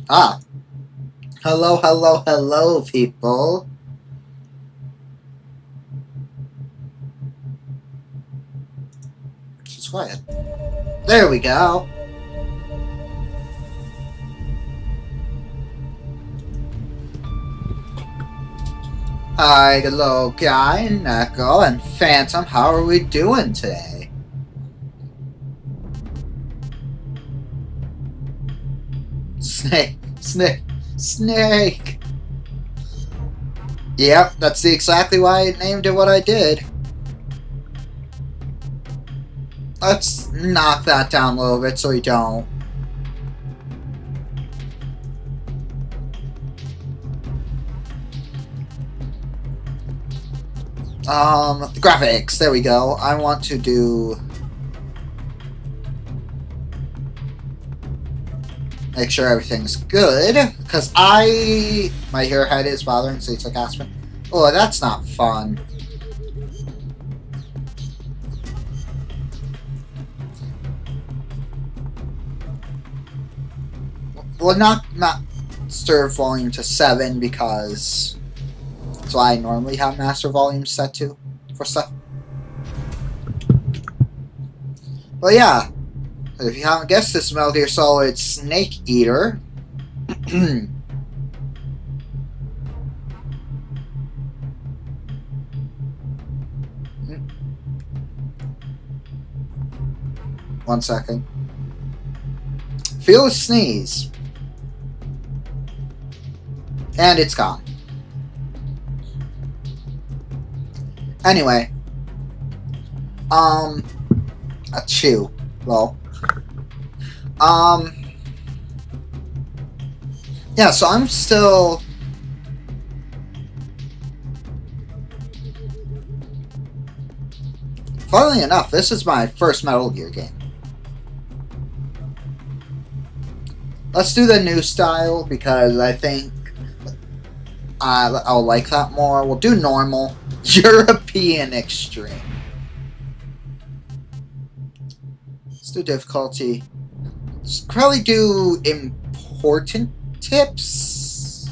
Ah, hello, hello, hello, people. She's quiet. There we go. Hi, hello, Guy, Knuckle, and Phantom. How are we doing today? Snake, snake, snake. Yep, that's exactly why I named it what I did. Let's knock that down a little bit so we don't. Graphics, there we go. I want to do... Make sure everything's good, because my hair head is bothering, so it's like Aspen. Oh, that's not fun. Well, not master volume to 7 because that's why I normally have master volume set to for stuff. Well, yeah. If you haven't guessed, this Metal Gear Solid Snake Eater. One second. Feel a sneeze. And it's gone. Anyway. Achoo. Well. Yeah, so I'm still... Funnily enough, this is my first Metal Gear game. Let's do the new style, because I think I'll like that more. We'll do normal. European Extreme. Let's do difficulty. Let's probably do important tips.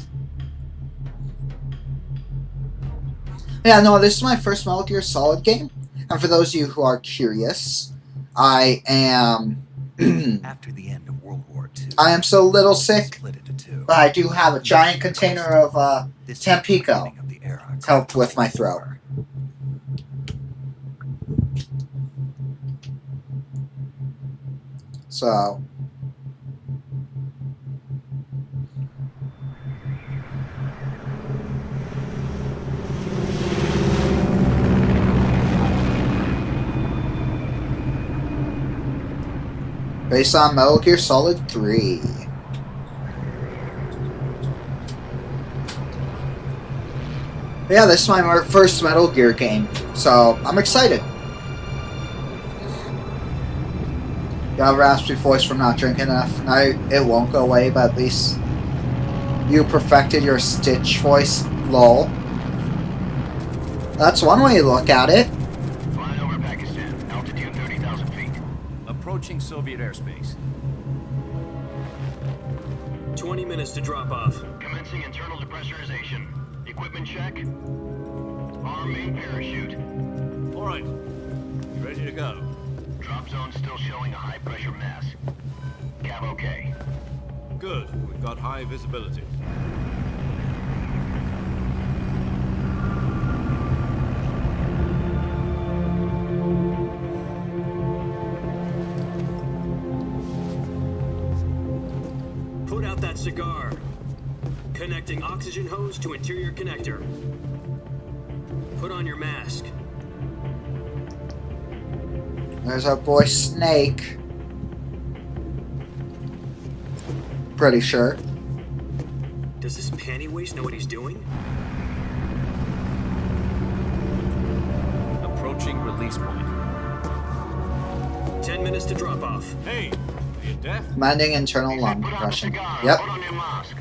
Yeah, no, this is my first Metal Gear Solid game. And for those of you who are curious, I am... After the end of World War II, I am so little sick, but I do have a giant container of Tampico to help with my throat. So... Based on Metal Gear Solid 3. But yeah, this is my first Metal Gear game, so I'm excited. You have a raspy voice from not drinking enough. Now it won't go away, but at least you perfected your Stitch voice, lol. That's one way to look at it. Flying over Pakistan, altitude 30,000 feet. Approaching Soviet airspace. 20 minutes to drop off. Commencing internal depressurization. Equipment check. Arm main parachute. All right. You ready to go? Drop zone still showing a high pressure mass. Cav okay. Good. We've got high visibility. Put out that cigar. Connecting oxygen hose to interior connector. Put on your mask. There's our boy Snake. Pretty sure. Does this panty waste know what he's doing? Approaching release point. 10 minutes to drop off. Hey, are you deaf? Commanding internal He said lung put on the compression. cigar. Yep. Put on your mask.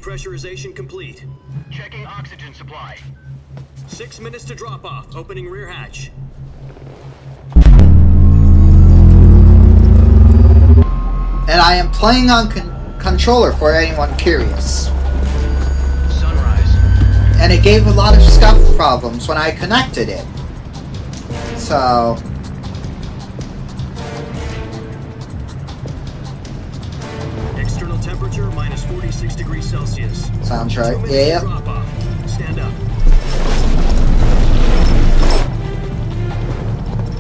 Depressurization complete. Checking oxygen supply. 6 minutes to drop off. Opening rear hatch. And I am playing on controller for anyone curious. Sunrise. And it gave a lot of scuff problems when I connected it. So... External temperature minus 46 degrees Celsius. sounds right. 2 minutes Yeah. to drop off. Stand up.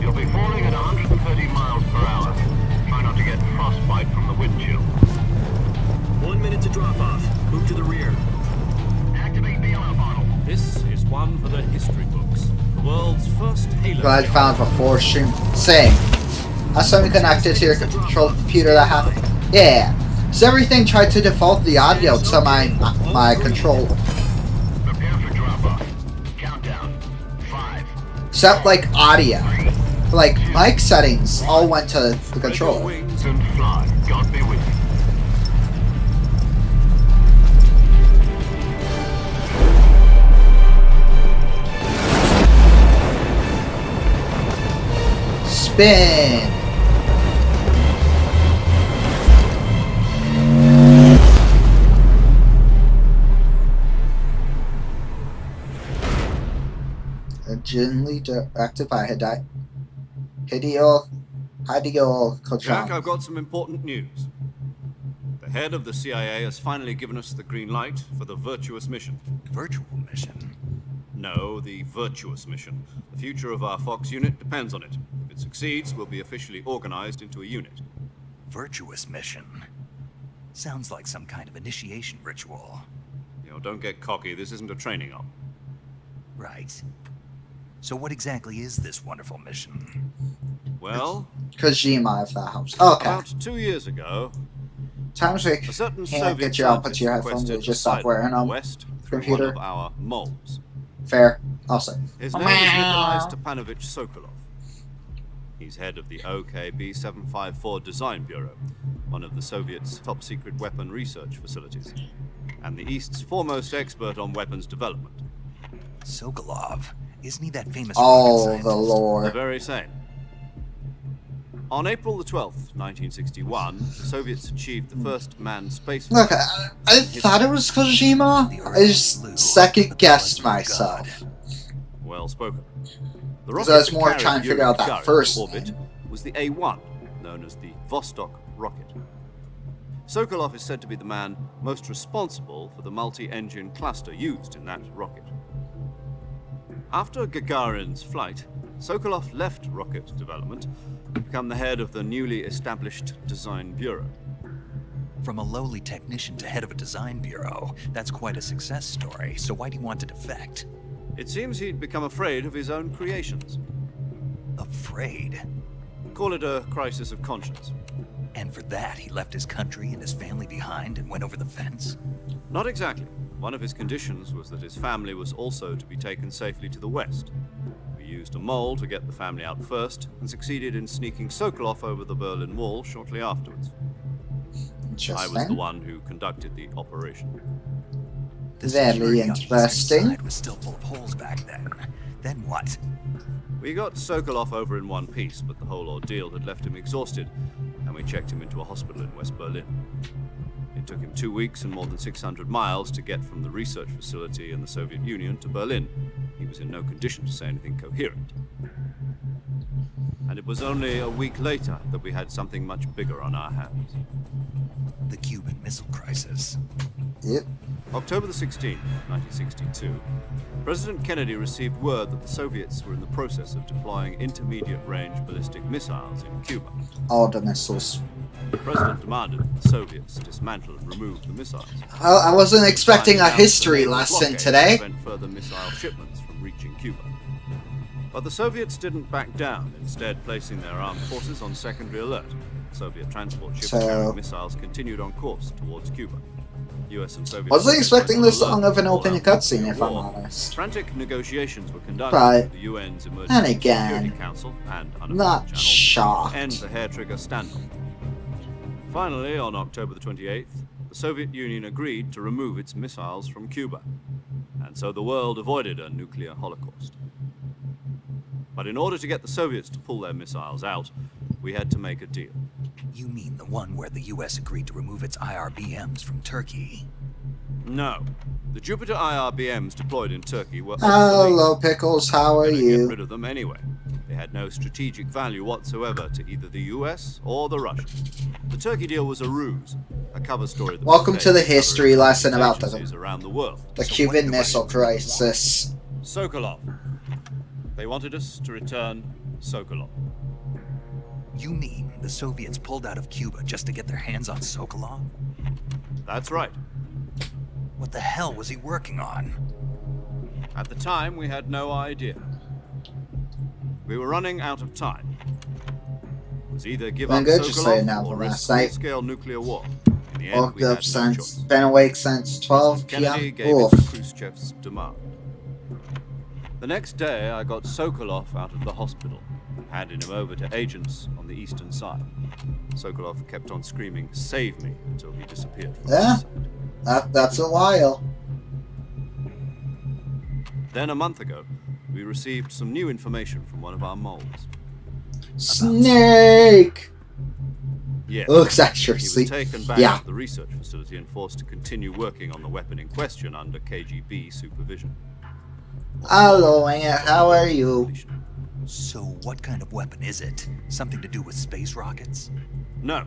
You'll be falling at 130 miles per hour. Try not to get frostbite from the wind chill. 1 minute to drop off. Move to the rear. Activate bailout bottle. This is one for the history books. The world's first Halo. Glad I found before stream. Same. That's something connected to your control computer that happened. Yeah. So everything tried to default the audio to my controller. Prepare for drop-off. Countdown. 5. Except like audio. Like mic settings all went to the Spread your controller. wings And fly. God be with you. Spin. Originally directed by Hideo Jack, Kojima. I've got some important news. The head of the CIA has finally given us the green light for the virtuous mission. Virtual mission. No, the virtuous mission. The future of our Fox unit depends on it. If it succeeds, we'll be officially organized into a unit. Virtuous mission. Sounds like some kind of initiation ritual. You know, don't get cocky. This isn't a training op. Right. So what exactly is this wonderful mission? Well, Kojima, if that helps. Okay. about 2 years ago, Times we a certain can't Soviet get you output scientist to your headphones, requested you just stop asylum wearing in the them. West through Computer. one of our moles. Fair. Also. His name is Nikolai Stepanovich Sokolov. He's head of the OKB 754 Design Bureau, one of the Soviets' top-secret weapon research facilities, and the East's foremost expert on weapons development. Sokolov. Isn't he that famous rocket Oh, scientist? the The lore. very same. On April the 12th, 1961, the Soviets achieved the first manned space Look, I thought it was Kojima. I just second guessed myself. Well spoken. The So rocket that's that more carried trying to figure Yuri out that Gagarin first to orbit name. was the A1, known as the Vostok rocket. Sokolov is said to be the man most responsible for the multi-engine cluster used in that rocket. After Gagarin's flight, Sokolov left rocket development to become the head of the newly established Design Bureau. From a lowly technician to head of a design bureau, that's quite a success story. So why do you want to defect? It seems he'd become afraid of his own creations. Afraid. Call it a crisis of conscience. And for that, he left his country and his family behind and went over the fence? Not exactly. One of his conditions was that his family was also to be taken safely to the west. We used a mole to get the family out first and succeeded in sneaking Sokolov over the Berlin Wall shortly afterwards. I was the Interesting. one who conducted the operation. The Very security on the eastern interesting. side was still full of holes back then. Then what? We got Sokolov over in one piece, but the whole ordeal had left him exhausted, and we checked him into a hospital in West Berlin. It took him 2 weeks and more than 600 miles to get from the research facility in the Soviet Union to Berlin. He was in no condition to say anything coherent. And it was only a week later that we had something much bigger on our hands. The Cuban Missile Crisis. Yep. October the 16th, 1962, President Kennedy received word that the Soviets were in the process of deploying intermediate-range ballistic missiles in Cuba. All the missiles. The president demanded that the Soviets dismantle and remove the missiles. I wasn't expecting a Finding out history the naval lesson blockade today. would prevent further missile shipments from reaching Cuba. But the Soviets didn't back down, instead placing their armed forces on secondary alert. Soviet transport ships So- carrying missiles continued on course towards Cuba. US and Soviet Wasn't forces expecting went this on long alert of an to call opening out cutscene, nuclear if I'm war. honest. Frantic negotiations were conducted But- with the UN's and Emergency again, Security Council and unofficial Not channels shocked. to end the hair-trigger standoff. Finally, on October the 28th, the Soviet Union agreed to remove its missiles from Cuba, and so the world avoided a nuclear holocaust. But in order to get the Soviets to pull their missiles out, we had to make a deal. You mean the one where the US agreed to remove its IRBMs from Turkey? No. The Jupiter IRBMs deployed in Turkey were Hello, Pickles. How are Get you? rid of them anyway. They had no strategic value whatsoever to either the US or the Russians. The Turkey deal was a ruse, a cover story. That Welcome was to the fake history cover lesson about agencies around the world. the So Cuban what do Missile Russians really Crisis. Sokolov. They wanted us to return Sokolov. You mean the Soviets pulled out of Cuba just to get their hands on Sokolov? That's right. What the hell was he working on? At the time, we had no idea. We were running out of time. It was either give Been up good, just saying Sokolov now or from risk last night. full-scale nuclear war. In the end, Woke we had up no since, choice. been awake since 12 Kennedy p.m. gave Oof. in to Khrushchev's demand. The next day, I got Sokolov out of the hospital, handed him over to agents on the eastern side. Sokolov kept on screaming, "Save me," until he disappeared from Yeah. my sight. That's a while. Then a month ago, we received some new information from one of our moles. Snake! Yes. Looks He actually. was taken back Yeah. to the research facility and forced to continue working on the weapon in question under KGB supervision. Hello, Aunt. How are you? So what kind of weapon is it? Something to do with space rockets? No,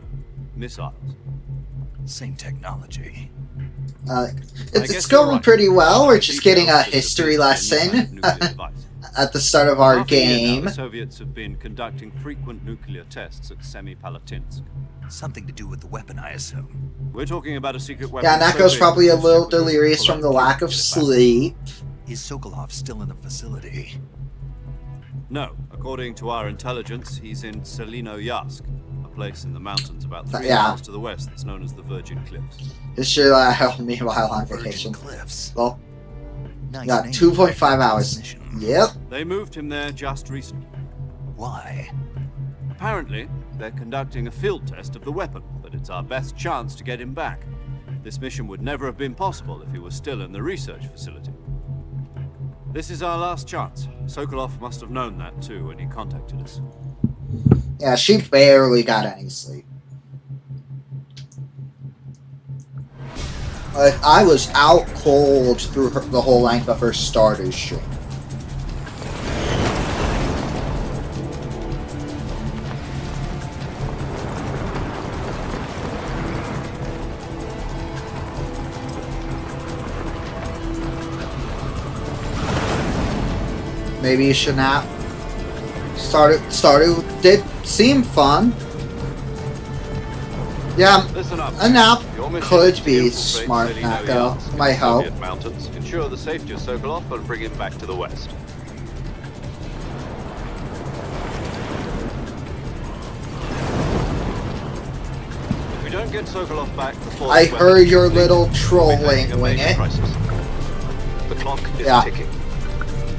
missiles. Same technology. It's guess you're going right. pretty well. We're Details just getting a that it history appears to be a lesson nuclear device. at the start of our Half a year now, game. the Soviets have been conducting frequent nuclear tests at Semipalatinsk. Something to do with the weapon, I assume. We're talking about a secret weapon. Yeah, so Nako's big probably a that little Khrushchev would delirious pull from out the Cuba lack to of get back. sleep. Is Sokolov still in the facility? No, according to our intelligence, he's in Selino-Yarsk, a place in the mountains about 3 Yeah. miles to the west that's known as the Virgin Cliffs. This should help me while on Virgin vacation. Cliffs. Well, Nice yeah, name 2.5 for a hours. mission. Yep. They moved him there just recently. Why? Apparently, they're conducting a field test of the weapon, but it's our best chance to get him back. This mission would never have been possible if he was still in the research facility. This is our last chance. Sokolov must have known that too when he contacted us. Yeah, she barely got any sleep. Like, I was out cold through the whole length of her starter stream. Maybe you should nap. Started did seem fun. Yeah, Listen up. a nap Your mission could is to be infiltrate smart, Selino-Yarsk Nako. in Might the help. Soviet mountains, ensure the safety of Sokolov, and bring him back to the west. If we don't get Sokolov back before I the heard weapon your is complete, little we'll be trolling, facing a wing major it. crisis. The clock is Yeah. ticking.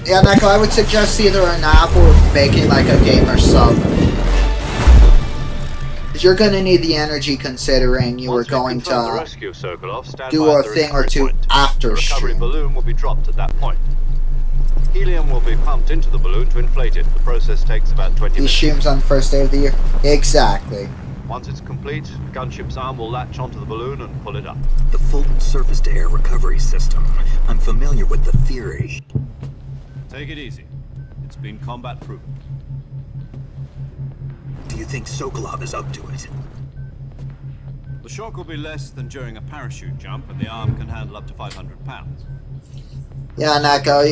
Yeah, Nako, I would suggest either a nap or making like a game or sub. You're gonna need the energy considering you were Once we've going confirmed the to rescue of Sokolov, stand do by a at the thing or recovery two point. after The recovery stream. balloon will be dropped at that point. Helium will be pumped into the balloon to inflate it. The process takes about 20 These minutes. streams on the first day of the year. Exactly. Once it's complete, the gunship's arm will latch onto the balloon and pull it up. The Fulton surface-to-air recovery system. I'm familiar with the theory. Take it easy. It's been combat proven. Do you think Sokolov is up to it? The shock will be less than during a parachute jump, and the arm can handle up to 500 pounds. Yeah, Nako,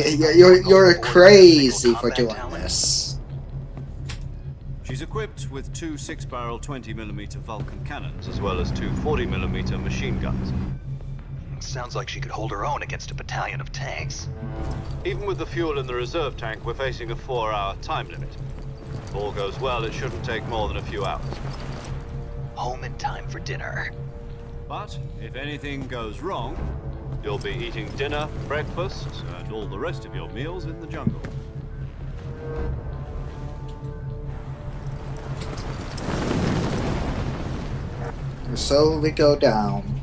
you're crazy for doing this. She's equipped with two 6-barrel 20mm Vulcan cannons, as well as two 40mm machine guns. Sounds like she could hold her own against a battalion of tanks. Even with the fuel in the reserve tank, we're facing a 4-hour time limit. If all goes well, it shouldn't take more than a few hours. Home in time for dinner. But if anything goes wrong, you'll be eating dinner, breakfast, and all the rest of your meals in the jungle. We slowly go down.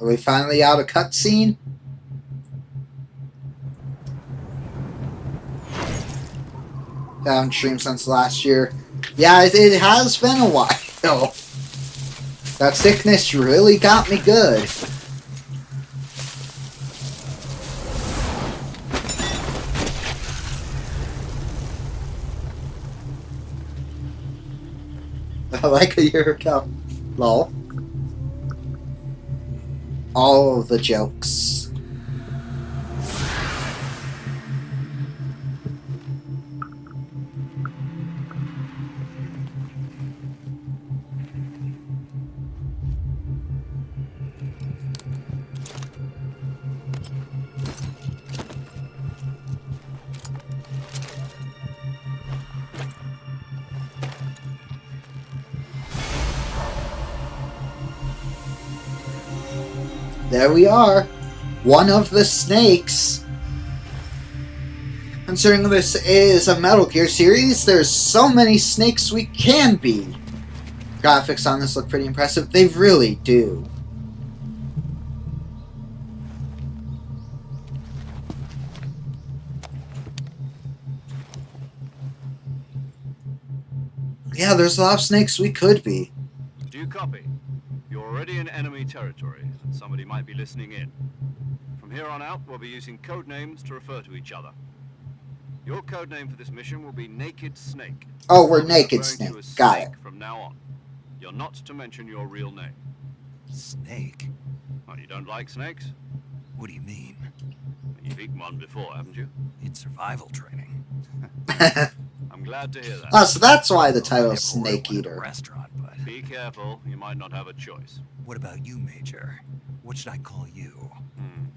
Are we finally out of cutscene? Haven't streamed since last year. Yeah, it has been a while. That sickness really got me good. I like a year ago. Lol. All of the jokes. There we are. One of the snakes. Considering this is a Metal Gear series, there's so many snakes we can be. Graphics on this look pretty impressive. They really do. Yeah, there's a lot of snakes we could be. Do you copy? You're already in enemy territory, and somebody might be listening in. From here on out, we'll be using code names to refer to each other. Your code name for this mission will be Naked Snake. Oh, we're I'll be Naked referring to you Snake. as Got it. Snake from now on. You're not to mention your real name. Snake? Oh, you don't like snakes? What do you mean? You've eaten one before, haven't you? In survival training. I'm glad to hear that. Oh, so that's why the I title never is ordered Snake one at a Eater. restaurant, but Be careful, you might not have a choice. what about you, Major? What should I call you?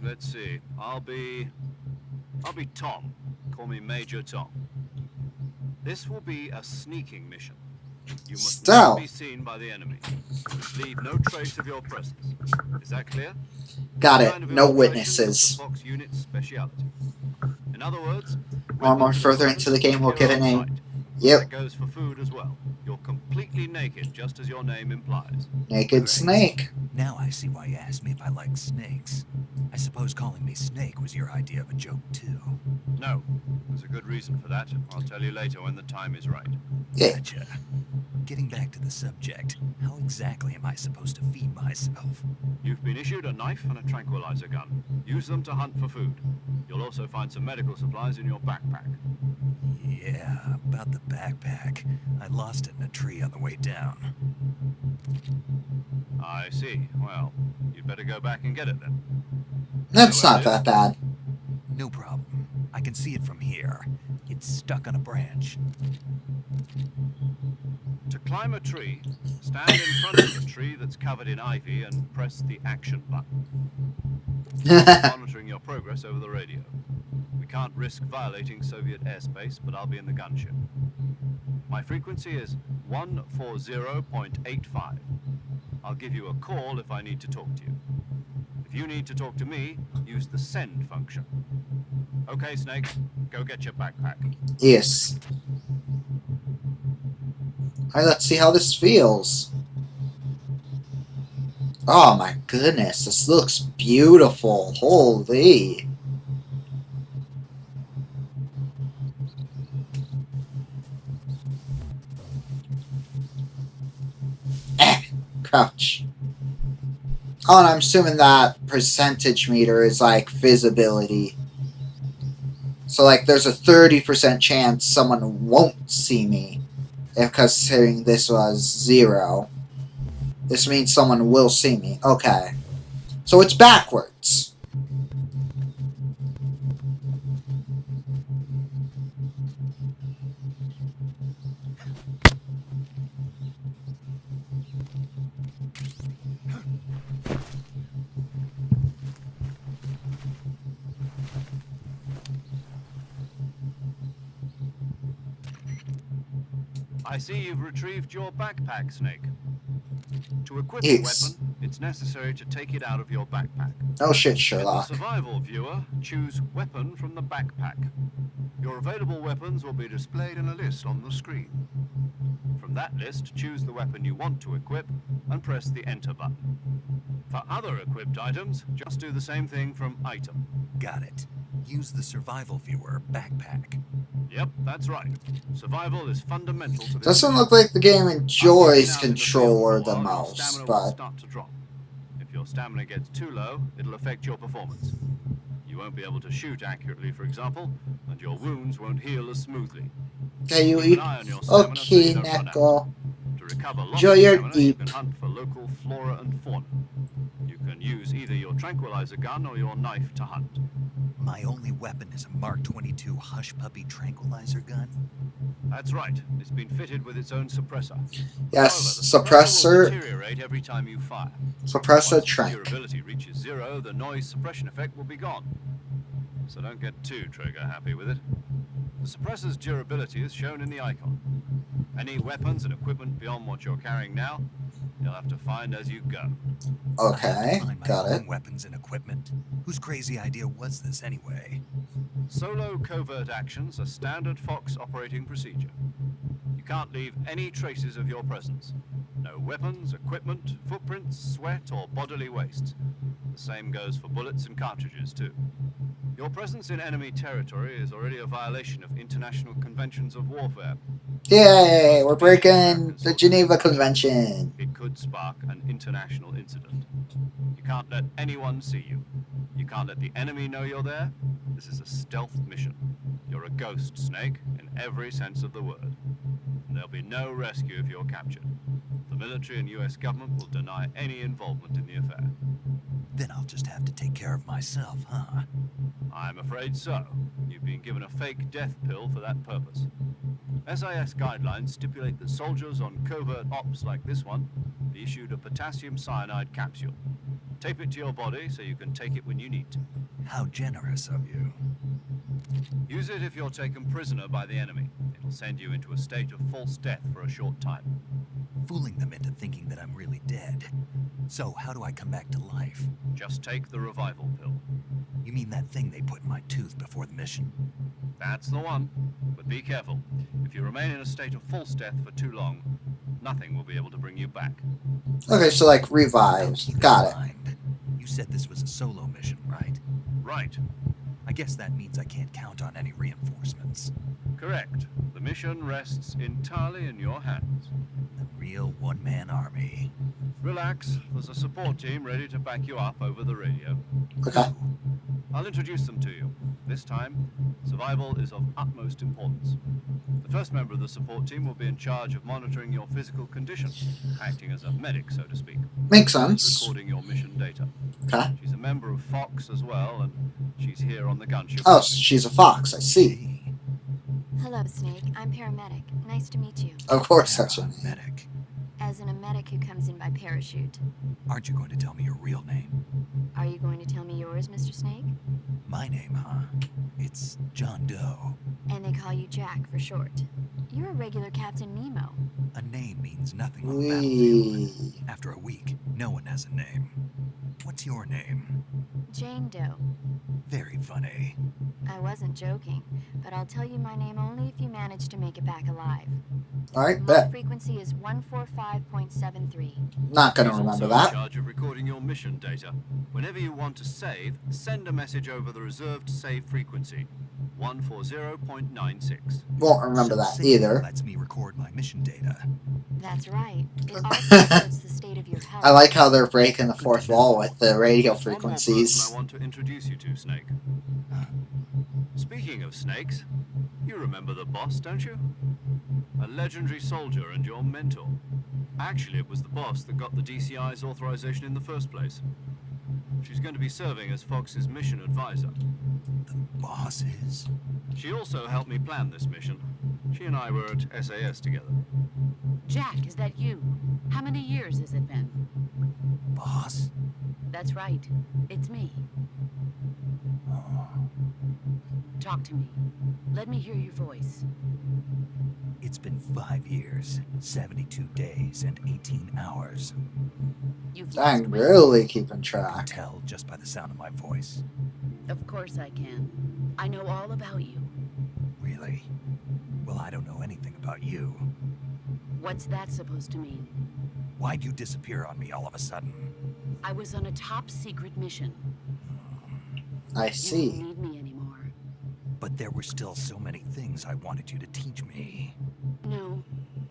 Let's see. I'll be Tom. Call me Major Tom. This will be a sneaking mission. You must Still. not be seen by the enemy. Leave no trace of your presence. Is that clear? Got This it. kind of No infiltration witnesses. is the Fox unit's speciality. In other words, Or more weapons further and into the game, we'll secure get a on name. site. Yep. That goes for food as well. You're completely naked, just as your name implies. Naked Great. Snake. Now I see why you asked me if I like snakes. I suppose calling me Snake was your idea of a joke, too. No, there's a good reason for that. I'll tell you later when the time is right. Yeah. Gotcha. Getting back to the subject, how exactly am I supposed to feed myself? You've been issued a knife and a tranquilizer gun. Use them to hunt for food. You'll also find some medical supplies in your backpack. Yeah, about the backpack. I lost it in a tree on the way down. I see. Well, you'd better go back and get it then. That's not that bad. No problem. I can see it from here. It's stuck on a branch. To climb a tree, stand in front of the tree that's covered in ivy and press the action button. Monitoring your progress over the radio. We can't risk violating Soviet airspace, but I'll be in the gunship. My frequency is 140.85. I'll give you a call if I need to talk to you. If you need to talk to me, use the send function. Okay, Snake, go get your backpack. Yes. Alright, let's see how this feels. Oh my goodness, this looks beautiful. Holy. Crouch. Oh, and I'm assuming that percentage meter is like visibility. So like there's a 30% chance someone won't see me. If considering this was 0. This means someone will see me. Okay. So it's backwards. I see you've retrieved your backpack, Snake. To equip Yes. a weapon, it's necessary to take it out of your backpack. Oh shit, In the Sherlock. survival viewer, choose weapon from the backpack. Your available weapons will be displayed in a list on the screen. From that list, choose the weapon you want to equip and press the enter button. For other equipped items, just do the same thing from item. Got it. Use the survival viewer backpack. Yep, that's right. Survival is fundamental to this. Doesn't mission. look like the game After enjoys you've been out in the field controller for a the while, your most, stamina will but start to drop. If your stamina gets too low, it'll affect your performance. You won't be able to shoot accurately, for example, and your wounds won't heal as smoothly. okay, you Keep eat. an eye on your stamina so Okay, you don't run out. Neko. To recover lost Enjoy your stamina, you eat. can hunt for local flora and fauna. You can use either your tranquilizer gun or your knife to hunt. My only weapon is a Mark 22 Hush Puppy tranquilizer gun. That's right. It's been fitted with its own suppressor. Yes, However, the suppressor will suppressor. deteriorate every time you fire. Suppress a Once its trank. durability reaches 0, the noise suppression effect will be gone. So don't get too trigger happy with it. The suppressor's durability is shown in the icon. Any weapons and equipment beyond what you're carrying now, you'll have to find as you go. I have Okay, to find my got own it. weapons and equipment. Whose crazy idea was this anyway? Solo covert actions are standard Fox operating procedure. You can't leave any traces of your presence. No weapons, equipment, footprints, sweat, or bodily waste. The same goes for bullets and cartridges, too. Your presence in enemy territory is already a violation of international conventions of warfare. Yay, we're breaking the Geneva Convention. It could spark an international incident. You can't let anyone see you. You can't let the enemy know you're there. This is a stealth mission. You're a ghost, Snake, in every sense of the word. And there'll be no rescue if you're captured. The military and US government will deny any involvement in the affair. Then I'll just have to take care of myself, huh? I'm afraid so. You've been given a fake death pill for that purpose. SIS guidelines stipulate that soldiers on covert ops like this one be issued a potassium cyanide capsule. Tape it to your body so you can take it when you need to. How generous of you. Use it if you're taken prisoner by the enemy. It'll send you into a state of false death for a short time. Fooling them into thinking that I'm really dead. So how do I come back to life? Just take the revival pill. You mean that thing they put in my tooth before the mission? That's the one. But be careful. If you remain in a state of false death for too long, nothing will be able to bring you back. Okay, so like I'll revives. keep Got in it. mind. You said this was a solo mission, right? Right. I guess that means I can't count on any reinforcements. Correct. The mission rests entirely in your hands. A real one-man army. Relax. There's a support team ready to back you up over the radio. Okay. I'll introduce them to you. This time, survival is of utmost importance. The first member of the support team will be in charge of monitoring your physical condition, acting as a medic, so to speak. Makes She's sense. recording your mission data. Okay. She's a member of Fox as well, and she's here on the gunship. Oh, so she's a fox. I see. Gee, Hello, Snake. I'm paramedic. Nice to meet you. Of course, that's her name. medic. As in a medic who comes in by parachute. Aren't you going to tell me your real name? Are you going to tell me yours, Mr. Snake? My name, huh? It's John Doe. And they call you Jack for short. You're a regular Captain Nemo. A name means nothing on the battlefield. Wee. After a week, no one has a name. What's your name? Jane Doe. Very funny. I wasn't joking, but I'll tell you my name only if you manage to make it back alive. Alright, My bet. frequency is 145.73. Not gonna She's remember also in that. charge of recording your mission data. Whenever you want to save, send a message over the reserved save frequency, 140.96. Won't remember So that Safety either. lets me record my mission data. That's right. It also records the state of your health. I like how they're breaking the fourth wall with the radio One more frequencies. person I want to introduce you to, Snake. Speaking of snakes, you remember the boss, don't you? A legendary soldier and your mentor. Actually, it was the boss that got the DCI's authorization in the first place. She's going to be serving as Fox's mission advisor. The boss is? She also helped me plan this mission. She and I were at SAS together. Jack, is that you? How many years has it been? Boss? That's right. It's me. Oh, Talk to me. Let me hear your voice. it's been 5 years, 72 days, and 18 hours. You've lost I'm weight. really keeping You can track. tell just by the sound of my voice. Of course I can. I know all about you. Really? Well, I don't know anything about you. What's that supposed to mean? Why'd you disappear on me all of a sudden? I was on a top secret mission. I You don't see. need me anymore. But there were still so many things I wanted you to teach me. No.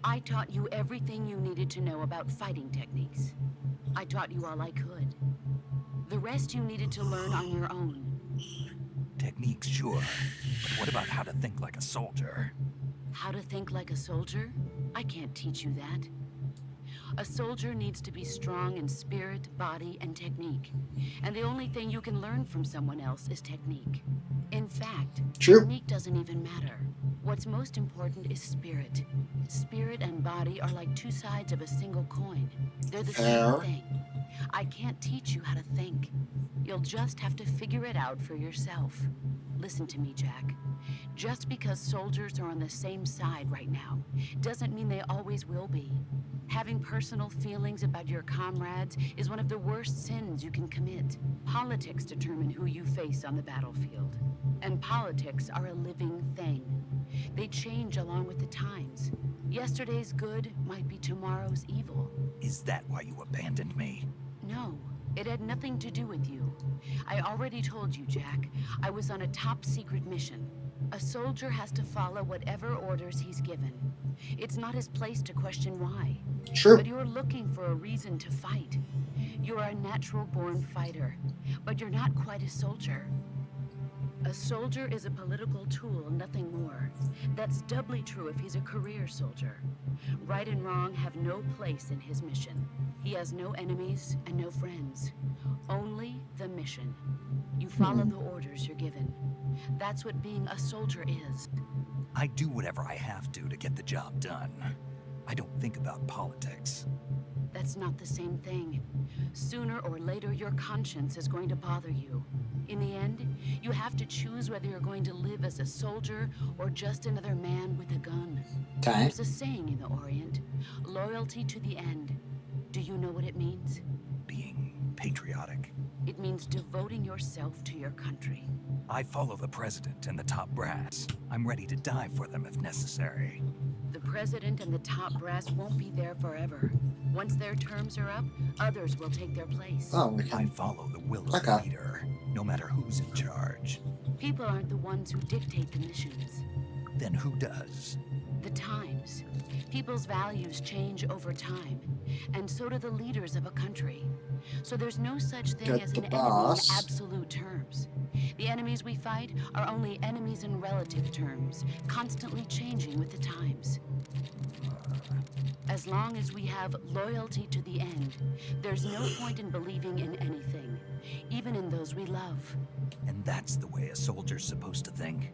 I taught you everything you needed to know about fighting techniques. I taught you all I could. The rest you needed to learn on your own. Techniques, sure. But what about how to think like a soldier? How to think like a soldier? I can't teach you that. A soldier needs to be strong in spirit, body, and technique. And the only thing you can learn from someone else is technique. In fact, True. technique doesn't even matter. What's most important is spirit. Spirit and body are like two sides of a single coin. They're the Fair. same thing. I can't teach you how to think. You'll just have to figure it out for yourself. Listen to me, Jack. Just because soldiers are on the same side right now doesn't mean they always will be. Having personal feelings about your comrades is one of the worst sins you can commit. Politics determine who you face on the battlefield. And politics are a living thing. They change along with the times. Yesterday's good might be tomorrow's evil. Is that why you abandoned me? No, it had nothing to do with you. I already told you, Jack. I was on a top secret mission. A soldier has to follow whatever orders he's given. It's not his place to question why. True. But you're looking for a reason to fight. You're a natural-born fighter, but you're not quite a soldier. A soldier is a political tool, nothing more. That's doubly true if he's a career soldier. Right and wrong have no place in his mission. He has no enemies and no friends. Only the mission. You follow the orders you're given. That's what being a soldier is. I do whatever I have to get the job done. I don't think about politics. That's not the same thing. Sooner or later, your conscience is going to bother you. In the end, you have to choose whether you're going to live as a soldier or just another man with a gun. Okay. There's a saying in the Orient, loyalty to the end. Do you know what it means? Being patriotic. It means devoting yourself to your country. I follow the president and the top brass. I'm ready to die for them if necessary. The president and the top brass won't be there forever. Once their terms are up, others will take their place. Oh, we I can. follow the will of Okay. the leader, no matter who's in charge. People aren't the ones who dictate the missions. Then who does? The times. People's values change over time, and so do the leaders of a country. So there's no such thing Get as the an enemy in boss. absolute terms. The enemies we fight are only enemies in relative terms, constantly changing with the times. As long as we have loyalty to the end, there's no point in believing in anything, even in those we love. And that's the way a soldier's supposed to think?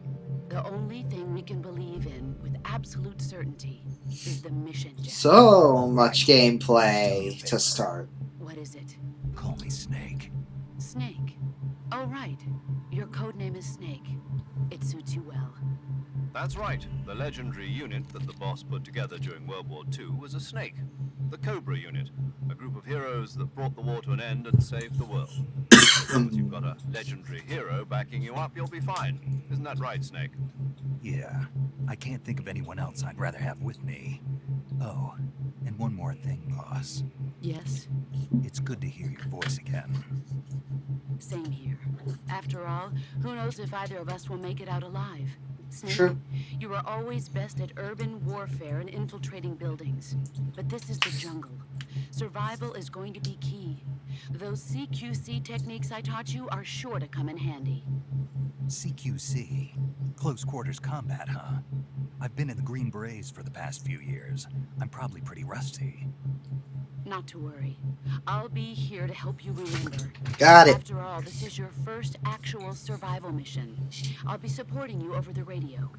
The only thing we can believe in with absolute certainty is the mission, Jack. So much gameplay to start. What is it? Call me Snake. Snake. Oh, right. Your codename is Snake. It suits you well. That's right. The legendary unit that the boss put together during World War II was a snake. The Cobra unit, a group of heroes that brought the war to an end and saved the world. As long as you've got a legendary hero backing you up, you'll be fine. Isn't that right, Snake? Yeah, I can't think of anyone else I'd rather have with me. Oh, and one more thing, boss. Yes? It's good to hear your voice again. Same here. After all, who knows if either of us will make it out alive? Snake, True. you are always best at urban warfare and infiltrating buildings. But this is the jungle. Survival is going to be key. Those CQC techniques I taught you are sure to come in handy. CQC? Close quarters combat, huh? I've been in the Green Berets for the past few years. I'm probably pretty rusty. Not to worry. I'll be here to help you remember. Got it. After all, this is your first actual survival mission. I'll be supporting you over the radio.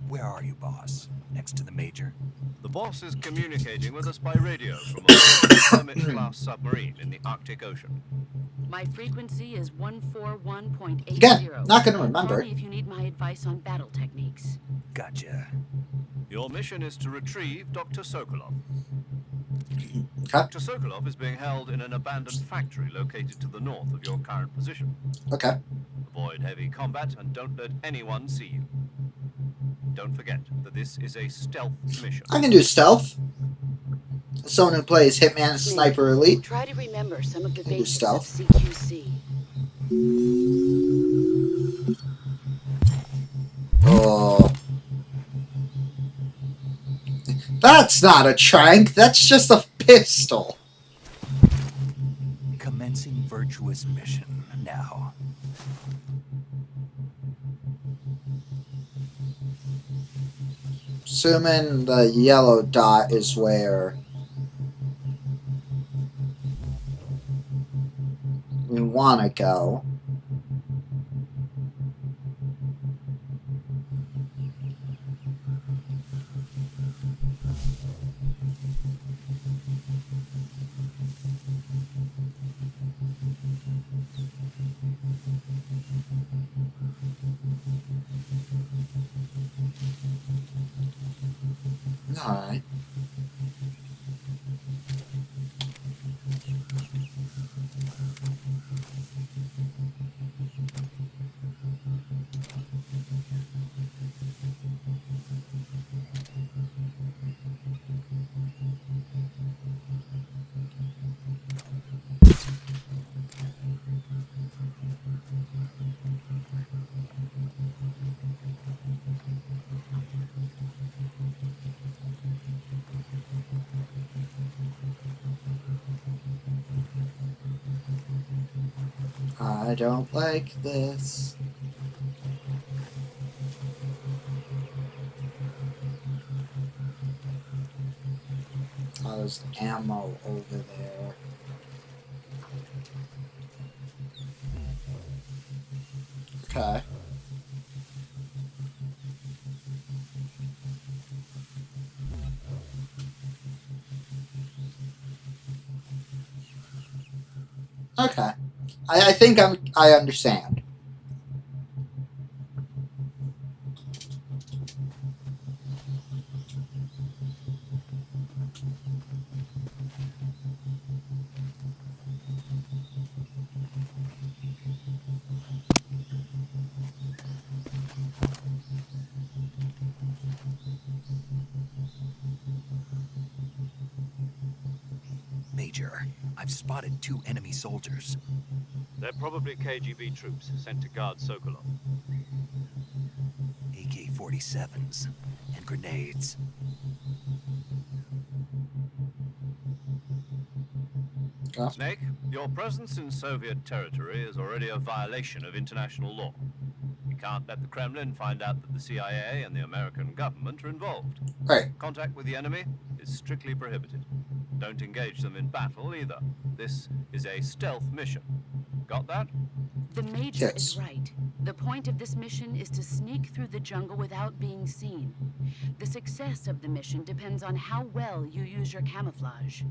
Where are you, boss? Next to the major? The boss is communicating with us by radio from a Hermit-class submarine in the Arctic Ocean. My frequency is 141.80. Again, not gonna remember. Call me if you need my advice on battle techniques. Gotcha. Your mission is to retrieve Dr. Sokolov. Okay. Dr. Sokolov is being held in an abandoned factory located to the north of your current position. Okay. Avoid heavy combat and don't let anyone see you. Don't forget that this is a stealth mission. I can do stealth. Someone who plays Hitman Sniper Elite. Try to remember some of the Can do basics stealth. of CQC. Oh. That's not a trank, that's just a pistol. Commencing virtuous mission now. Assuming the yellow dot is where we want to go. Alright. I don't like this. Oh, there's ammo over there. Okay. Okay. I think I understand. Major, I've spotted 2 enemy soldiers. They're probably KGB troops sent to guard Sokolov. AK-47s and grenades. Snake, your presence in Soviet territory is already a violation of international law. You can't let the Kremlin find out that the CIA and the American government are involved. Right. Contact with the enemy is strictly prohibited. Don't engage them in battle either. This is a stealth mission. Got that? The Major Yes. is right. The point of this mission is to sneak through the jungle without being seen. The success of the mission depends on how well you use your camouflage.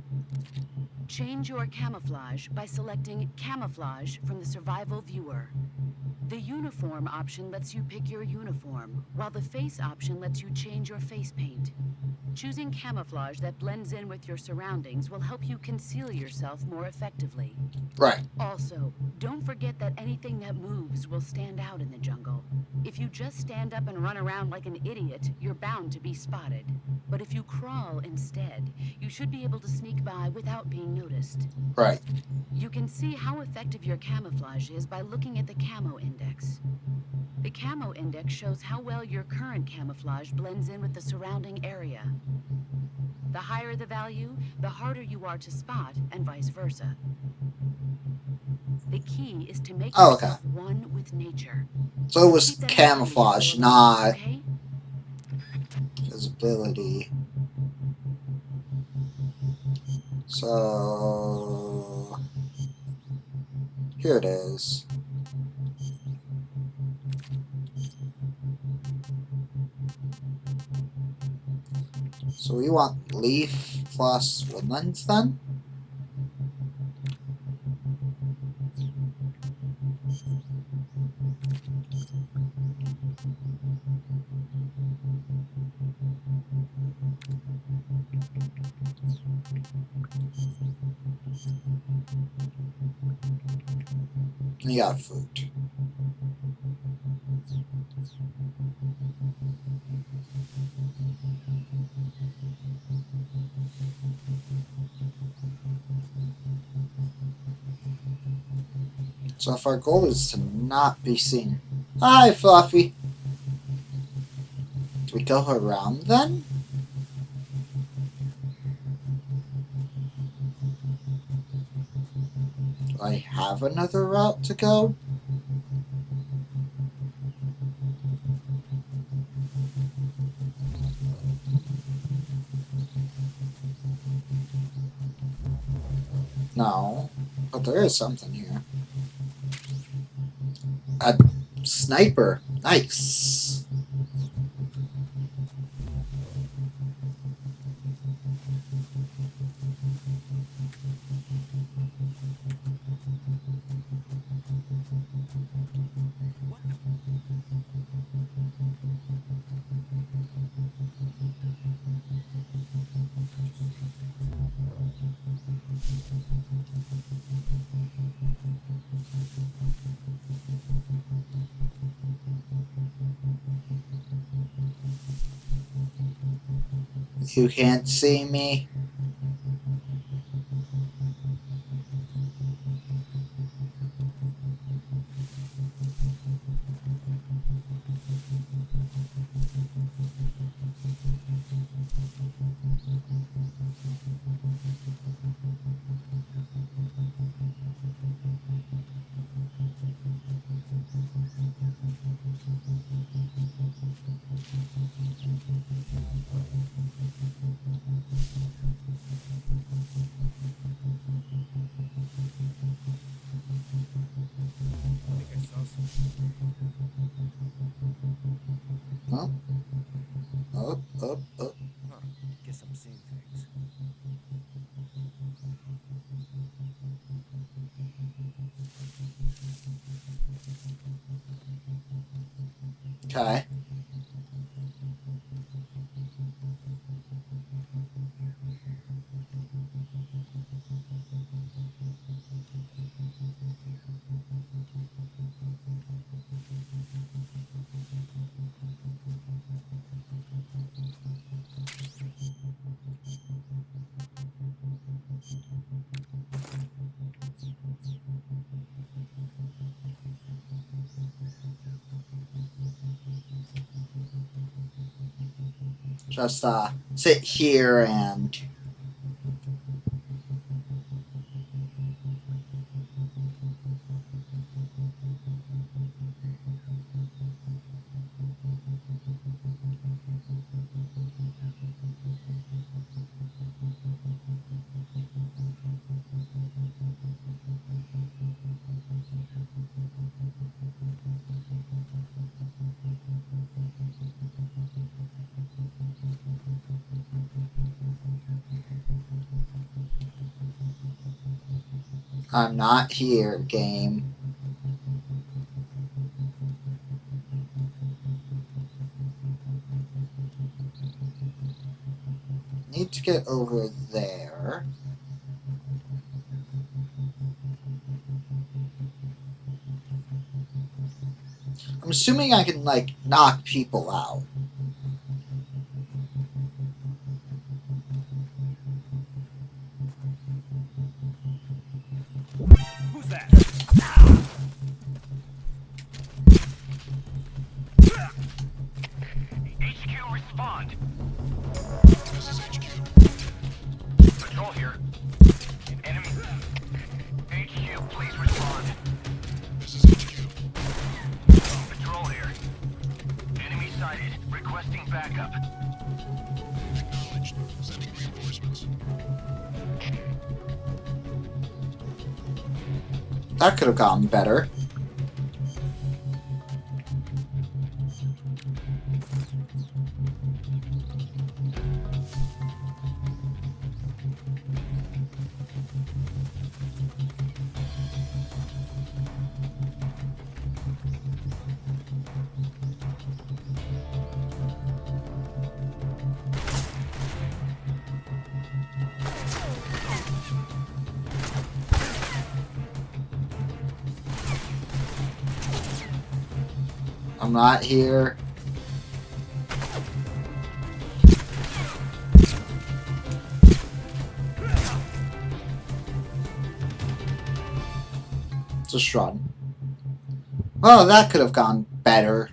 Change your camouflage by selecting Camouflage from the Survival Viewer. The Uniform option lets you pick your uniform, while the Face option lets you change your face paint. Choosing camouflage that blends in with your surroundings will help you conceal yourself more effectively. Right. Also, don't forget that anything that moves will stand out in the jungle. If you just stand up and run around like an idiot, you're bound to be spotted. But if you crawl instead, you should be able to sneak by without being noticed. Right. You can see how effective your camouflage is by looking at the camo index. The camo index shows how well your current camouflage blends in with the surrounding area. The higher the value, the harder you are to spot, and vice versa. The key is to make Oh, okay. yourself one with nature. So it was Keep that in mind as you camouflage, go along, not okay? visibility. So here it is. So we want leaf plus woodlands then? You got food. So if our goal is to not be seen. Hi, Fluffy. Do we go around then? Do I have another route to go? No, but there is something here. A sniper. Nice. You can't see me. Huh? Up. Guess I'm seeing things. Okay. Just sit here and I'm not here, game. Need to get over there. I'm assuming I can, like, knock people out. Who's that? HQ, respond. This is HQ. Patrol here. Enemy. HQ, please respond. This is HQ. Patrol here. Enemy sighted. Requesting backup. Acknowledged. Sending reinforcements. That could have gotten better. I'm not here. Just run. Oh, that could have gone better.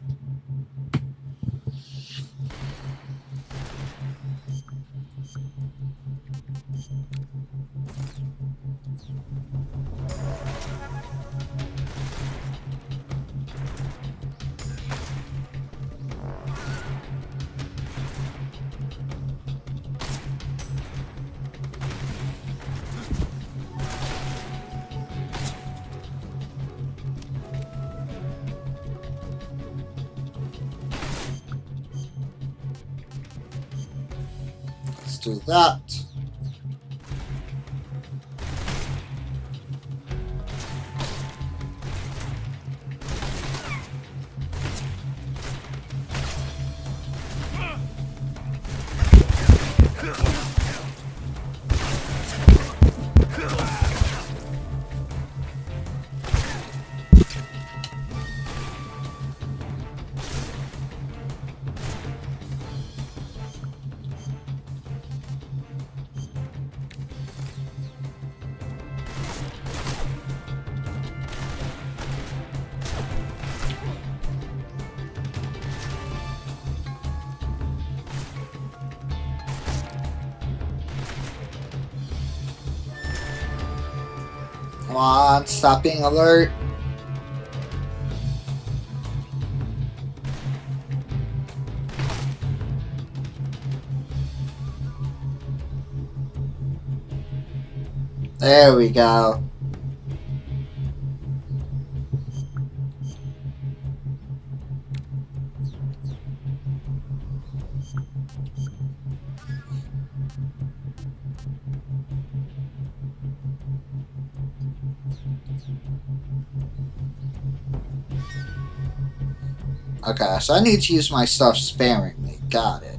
Let's do that. Come on, stop being alert. There we go. Okay, so I need to use my stuff sparingly. Got it.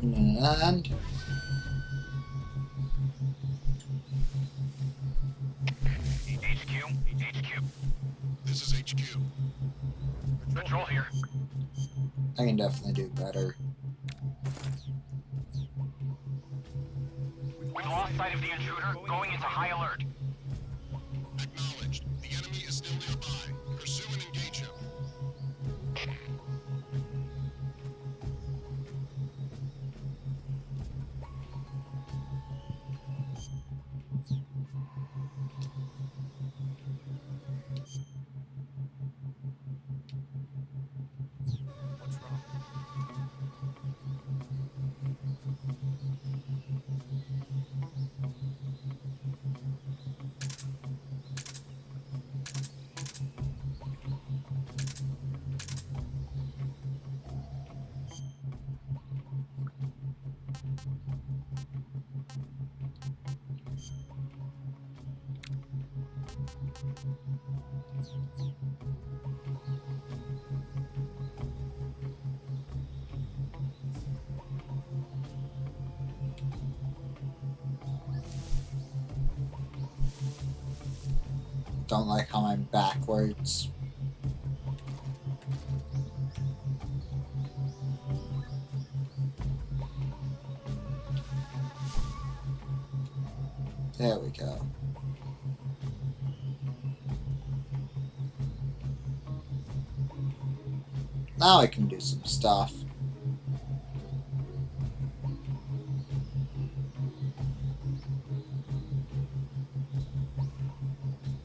And HQ. This is HQ. Patrol here. I can definitely do better. We lost sight of the intruder, going into high alert. Acknowledged. The enemy is still nearby. Pursue and engage him. What's wrong? Don't like how I'm backwards. There we go. Now I can do some stuff.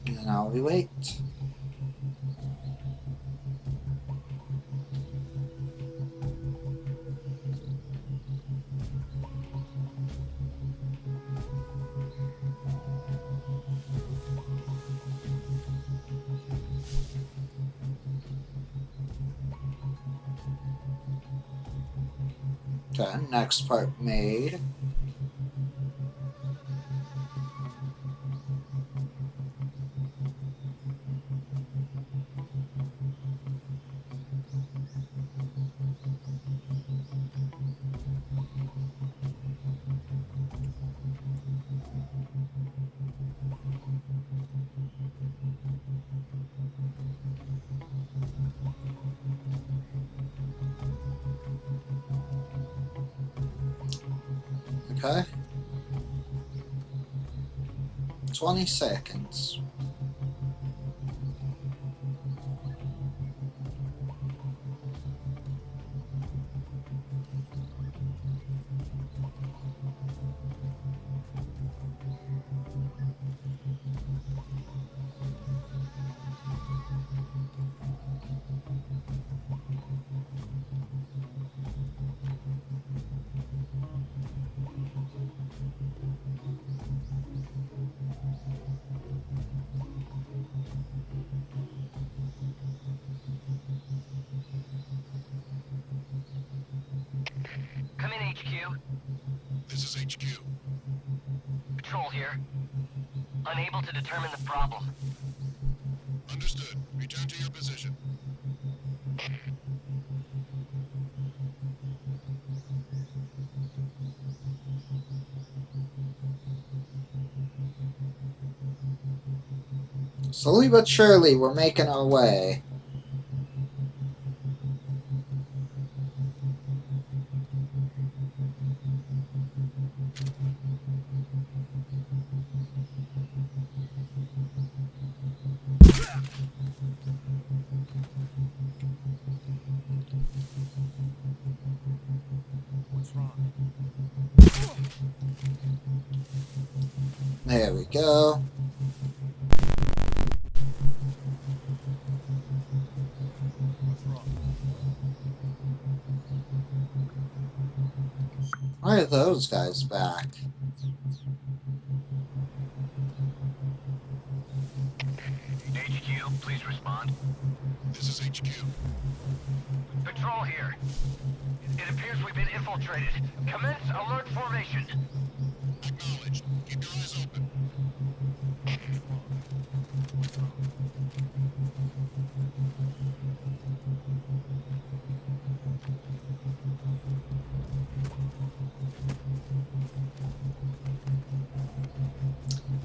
And now we wait. Okay, next part made. Okay. 20 seconds. Come in, HQ. This is HQ. Patrol here. Unable to determine the problem. Understood. Return to your position. Slowly but surely, we're making our way. What's wrong? There we go. What's wrong? Why are those guys back? HQ, please respond. This is HQ. Patrol here. It appears we've been infiltrated. Commence alert formation. Acknowledged. Keep your eyes open. What's wrong?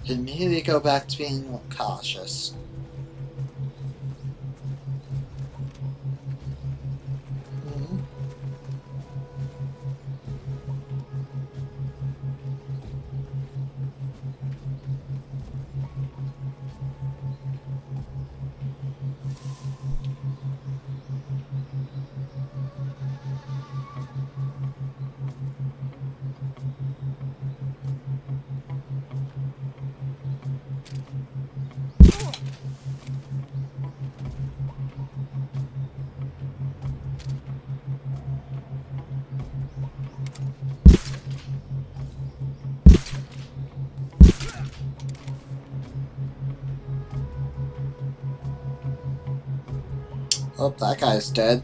Immediately go back to being cautious. Mhm. Oh, that guy's dead.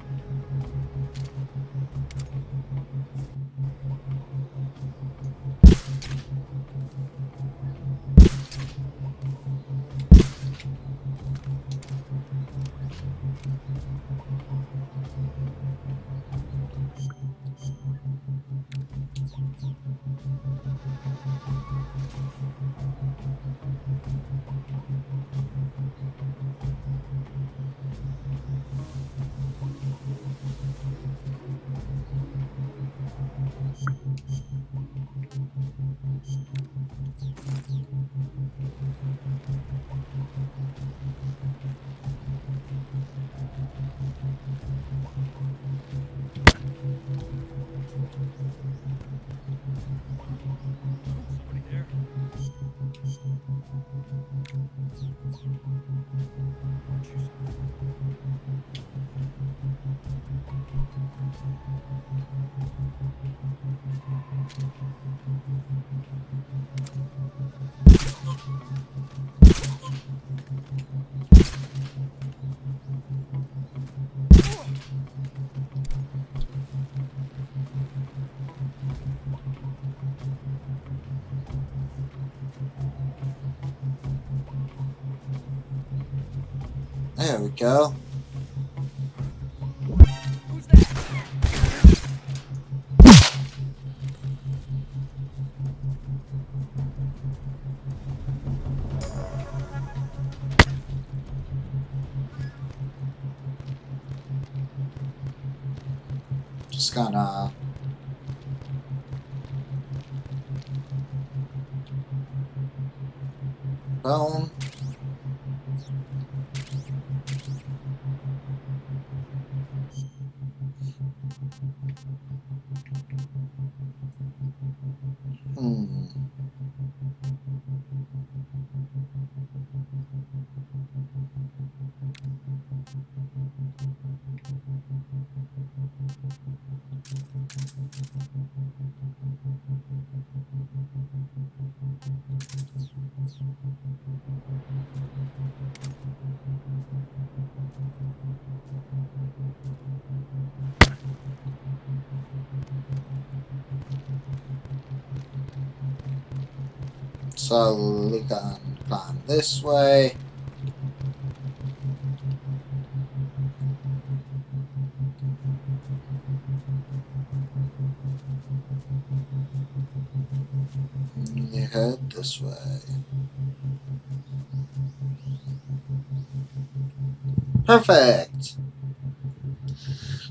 There we go. Who's there? Just gonna... Bone. Hmm. So we can climb this way. You head this way. Perfect.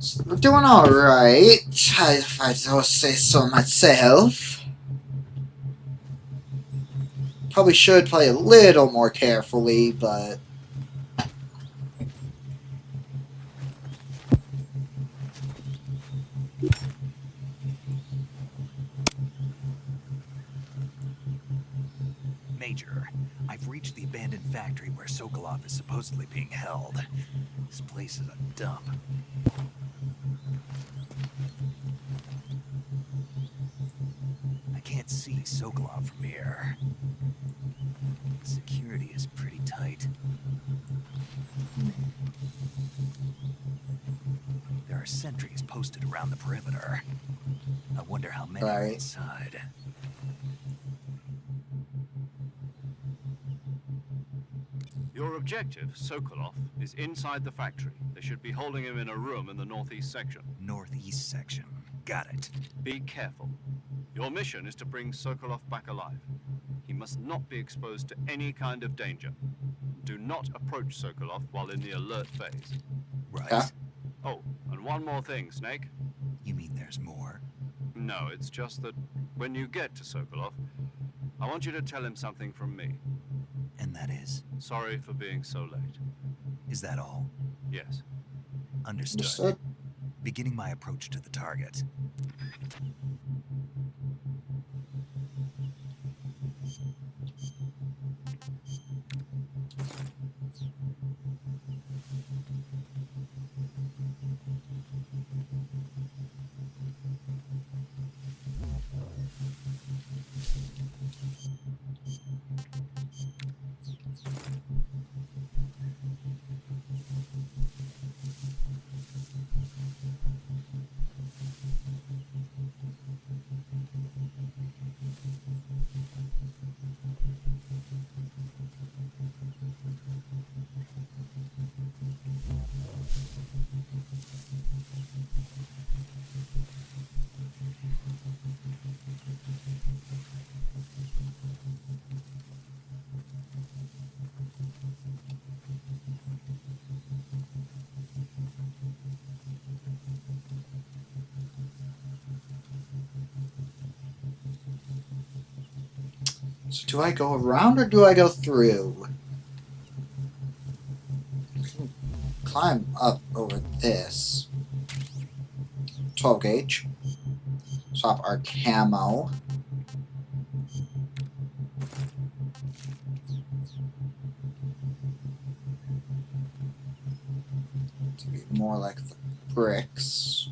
So we're doing all right, if I don't say so myself. Probably should play a little more carefully, but Major, I've reached the abandoned factory where Sokolov is supposedly being held. This place is a dump. I can't see Sokolov from here. Security is pretty tight. There are sentries posted around the perimeter. I wonder how many are Right. inside. Your objective, Sokolov, is inside the factory. They should be holding him in a room in the northeast section. Northeast section. Got it. Be careful. Your mission is to bring Sokolov back alive. He must not be exposed to any kind of danger. Do not approach Sokolov while in the alert phase. Right. Okay. Oh, and one more thing, Snake. You mean there's more? No, it's just that when you get to Sokolov, I want you to tell him something from me. And that is? Sorry for being so late. Is that all? Yes. Understood. Understood. Beginning my approach to the target. So do I go around or do I go through? Climb up over this. 12 gauge. Swap our camo. To be more like the bricks.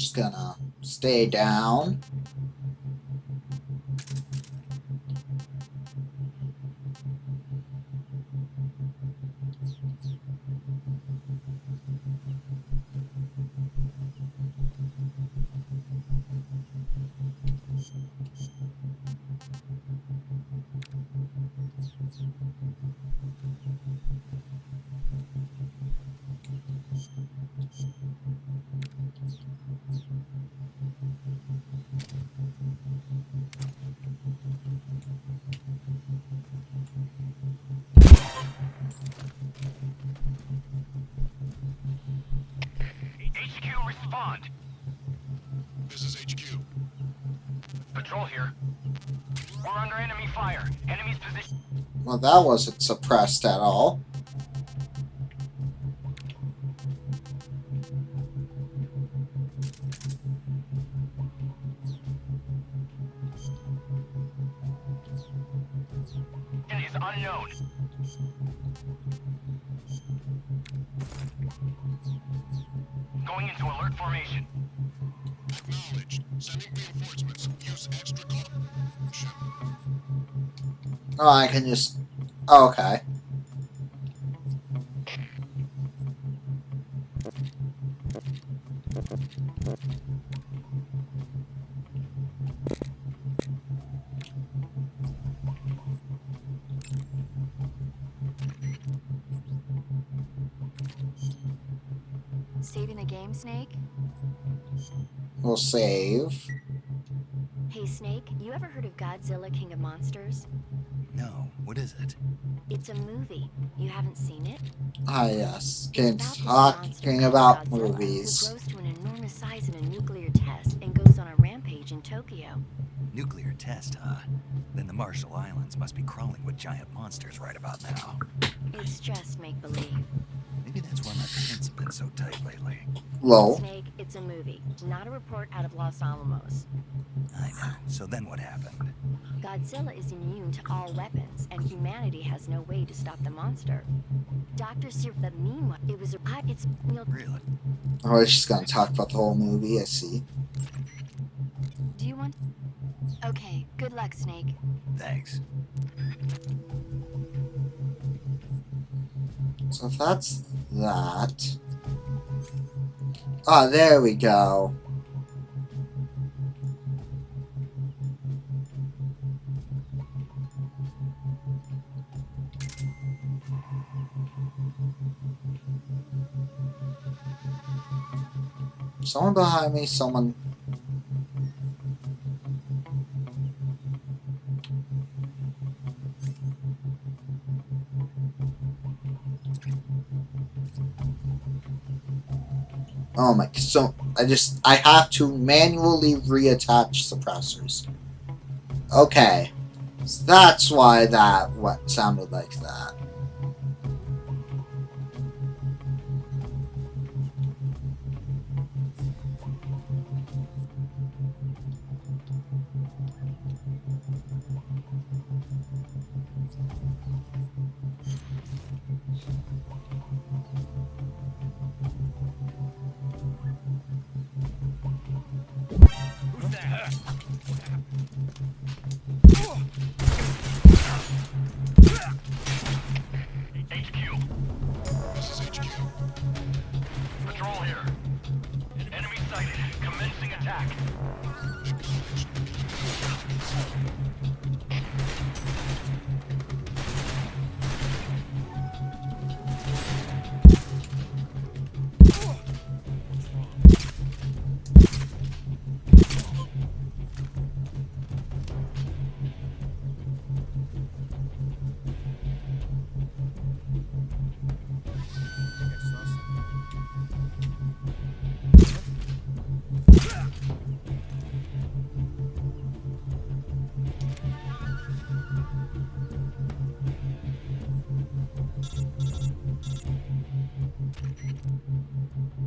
Just gonna stay down. HQ, respond. This is HQ. Patrol here. We're under enemy fire. Enemy's position. Well, that wasn't suppressed at all. Is unknown. Going into alert formation. Acknowledged. Sending reinforcements. Use extra caution. Oh, I can just... Oh, okay. Saving the game, Snake? We'll save. Hey, Snake, you ever heard of Godzilla, King of Monsters? No, what is it? It's a movie. You haven't seen it? Ah, yes. It's Games about this talking monster about called Godzilla, movies. who grows to an enormous size in a nuclear test and goes on a rampage in Tokyo. Nuclear test, huh? Then the Marshall Islands must be crawling with giant monsters right about now. It's just make-believe. Maybe that's why my pants have been so tight lately. Lol. Snake, it's a movie, not a report out of Los Alamos. I know. So then what happened? Godzilla is immune to all weapons, and humanity has no way to stop the monster. Dr. Sir, the meanwhile, it was it's Really? Oh, she's gonna talk about the whole movie, I see. Do you want? Okay, good luck, Snake. Thanks. So if that's that... Ah, there we go. Someone behind me, someone... Oh my, so I have to manually reattach suppressors. Okay. So that's why what sounded like that. Who's that? HQ. This is HQ. Patrol here. Enemy sighted. Commencing attack. Acknowledged.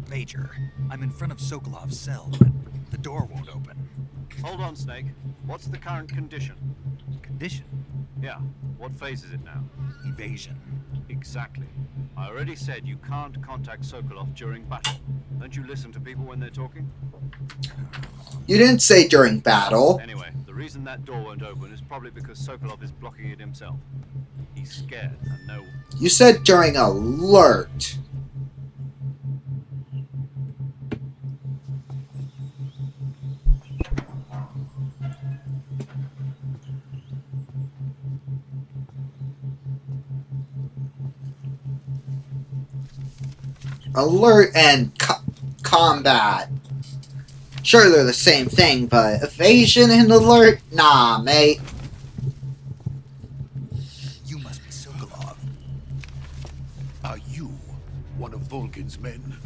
Major, I'm in front of Sokolov's cell, but the door won't open. Hold on, Snake. What's the current condition? Condition? Yeah, what phase is it now? Evasion. Exactly. I already said you can't contact Sokolov during battle. Don't you listen to people when they're talking? You didn't say during battle. Anyway, the reason that door won't open is probably because Sokolov is blocking it himself. He's scared and no... You said during alert. Alert and combat. Sure, they're the same thing, but evasion and alert? Nah, mate. You must be Sokolov. Are you one of Volgin's men?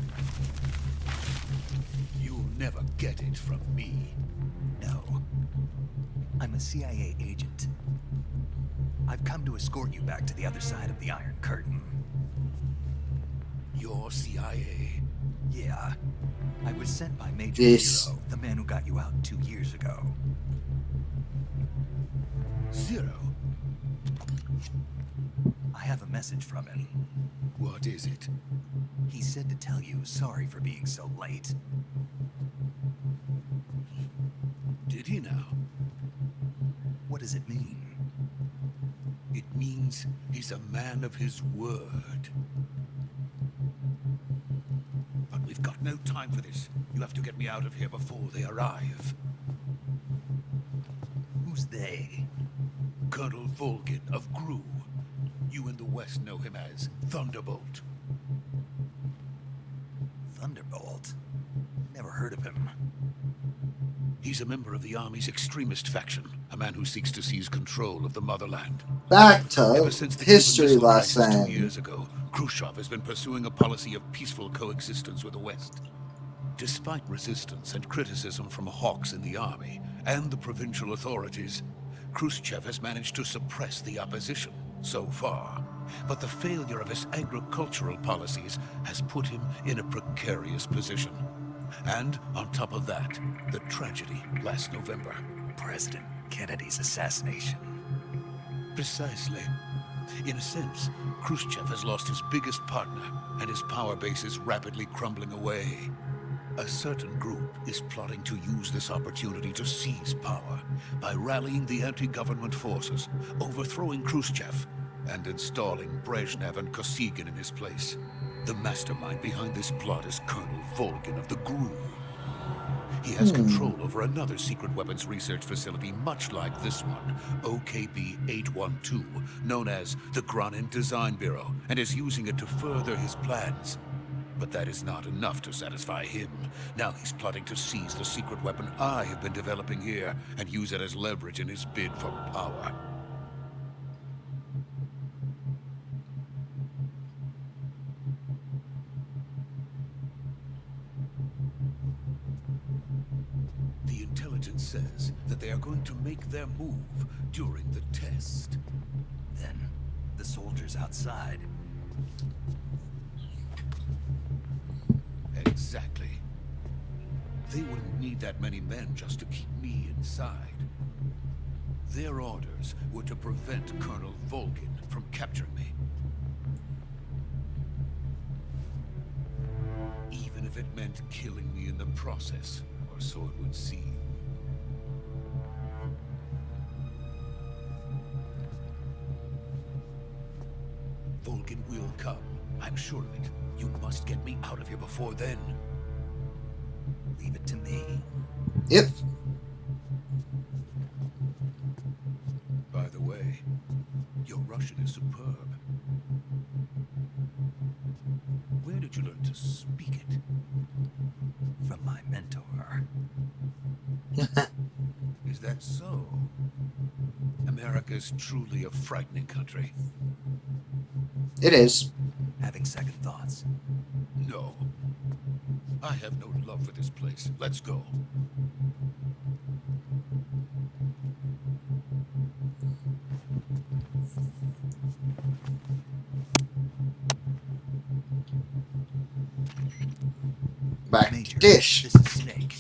You'll never get it from me. No. I'm a CIA agent. I've come to escort you back to the other side of the Iron Curtain. You're CIA? Yeah. I was sent by Major Yes. Zero, the man who got you out 2 years ago. Zero? I have a message from him. What is it? He said to tell you sorry for being so late. Did he now? What does it mean? It means he's a man of his word. But we've got no time for this. You have to get me out of here before they arrive. Who's they? Colonel Volgin of GRU. You in the West know him as Thunderbolt. Thunderbolt? Never heard of him. He's a member of the Army's extremist faction, a man who seeks to seize control of the motherland. Back to Ever since the history Cuban Missile Crisis lesson. 2 years ago, Khrushchev has been pursuing a policy of peaceful coexistence with the West. Despite resistance and criticism from hawks in the army and the provincial authorities, Khrushchev has managed to suppress the opposition so far. But the failure of his agricultural policies has put him in a precarious position. And on top of that, the tragedy last November. President Kennedy's assassination. Precisely. In a sense, Khrushchev has lost his biggest partner, and his power base is rapidly crumbling away. A certain group is plotting to use this opportunity to seize power by rallying the anti-government forces, overthrowing Khrushchev, and installing Brezhnev and Kosygin in his place. The mastermind behind this plot is Colonel Volgin of the GRU. He has control over another secret weapons research facility much like this one, OKB-812, known as the Granin Design Bureau, and is using it to further his plans. But that is not enough to satisfy him. Now he's plotting to seize the secret weapon I have been developing here and use it as leverage in his bid for power. The intelligence says that they are going to make their move during the test. Then, the soldiers outside. Exactly. They wouldn't need that many men just to keep me inside. Their orders were to prevent Colonel Volgin from capturing me. Even if it meant killing me in the process, or so it would seem. Volgin will come. I'm sure of it. You must get me out of here before then. Leave it to me. Yep. By the way, your Russian is superb. Where did you learn to speak it? From my mentor. Is that so? America is truly a frightening country. It is. Having second thoughts. No. I have no love for this place. Let's go. Back Major, to dish. this is Snake.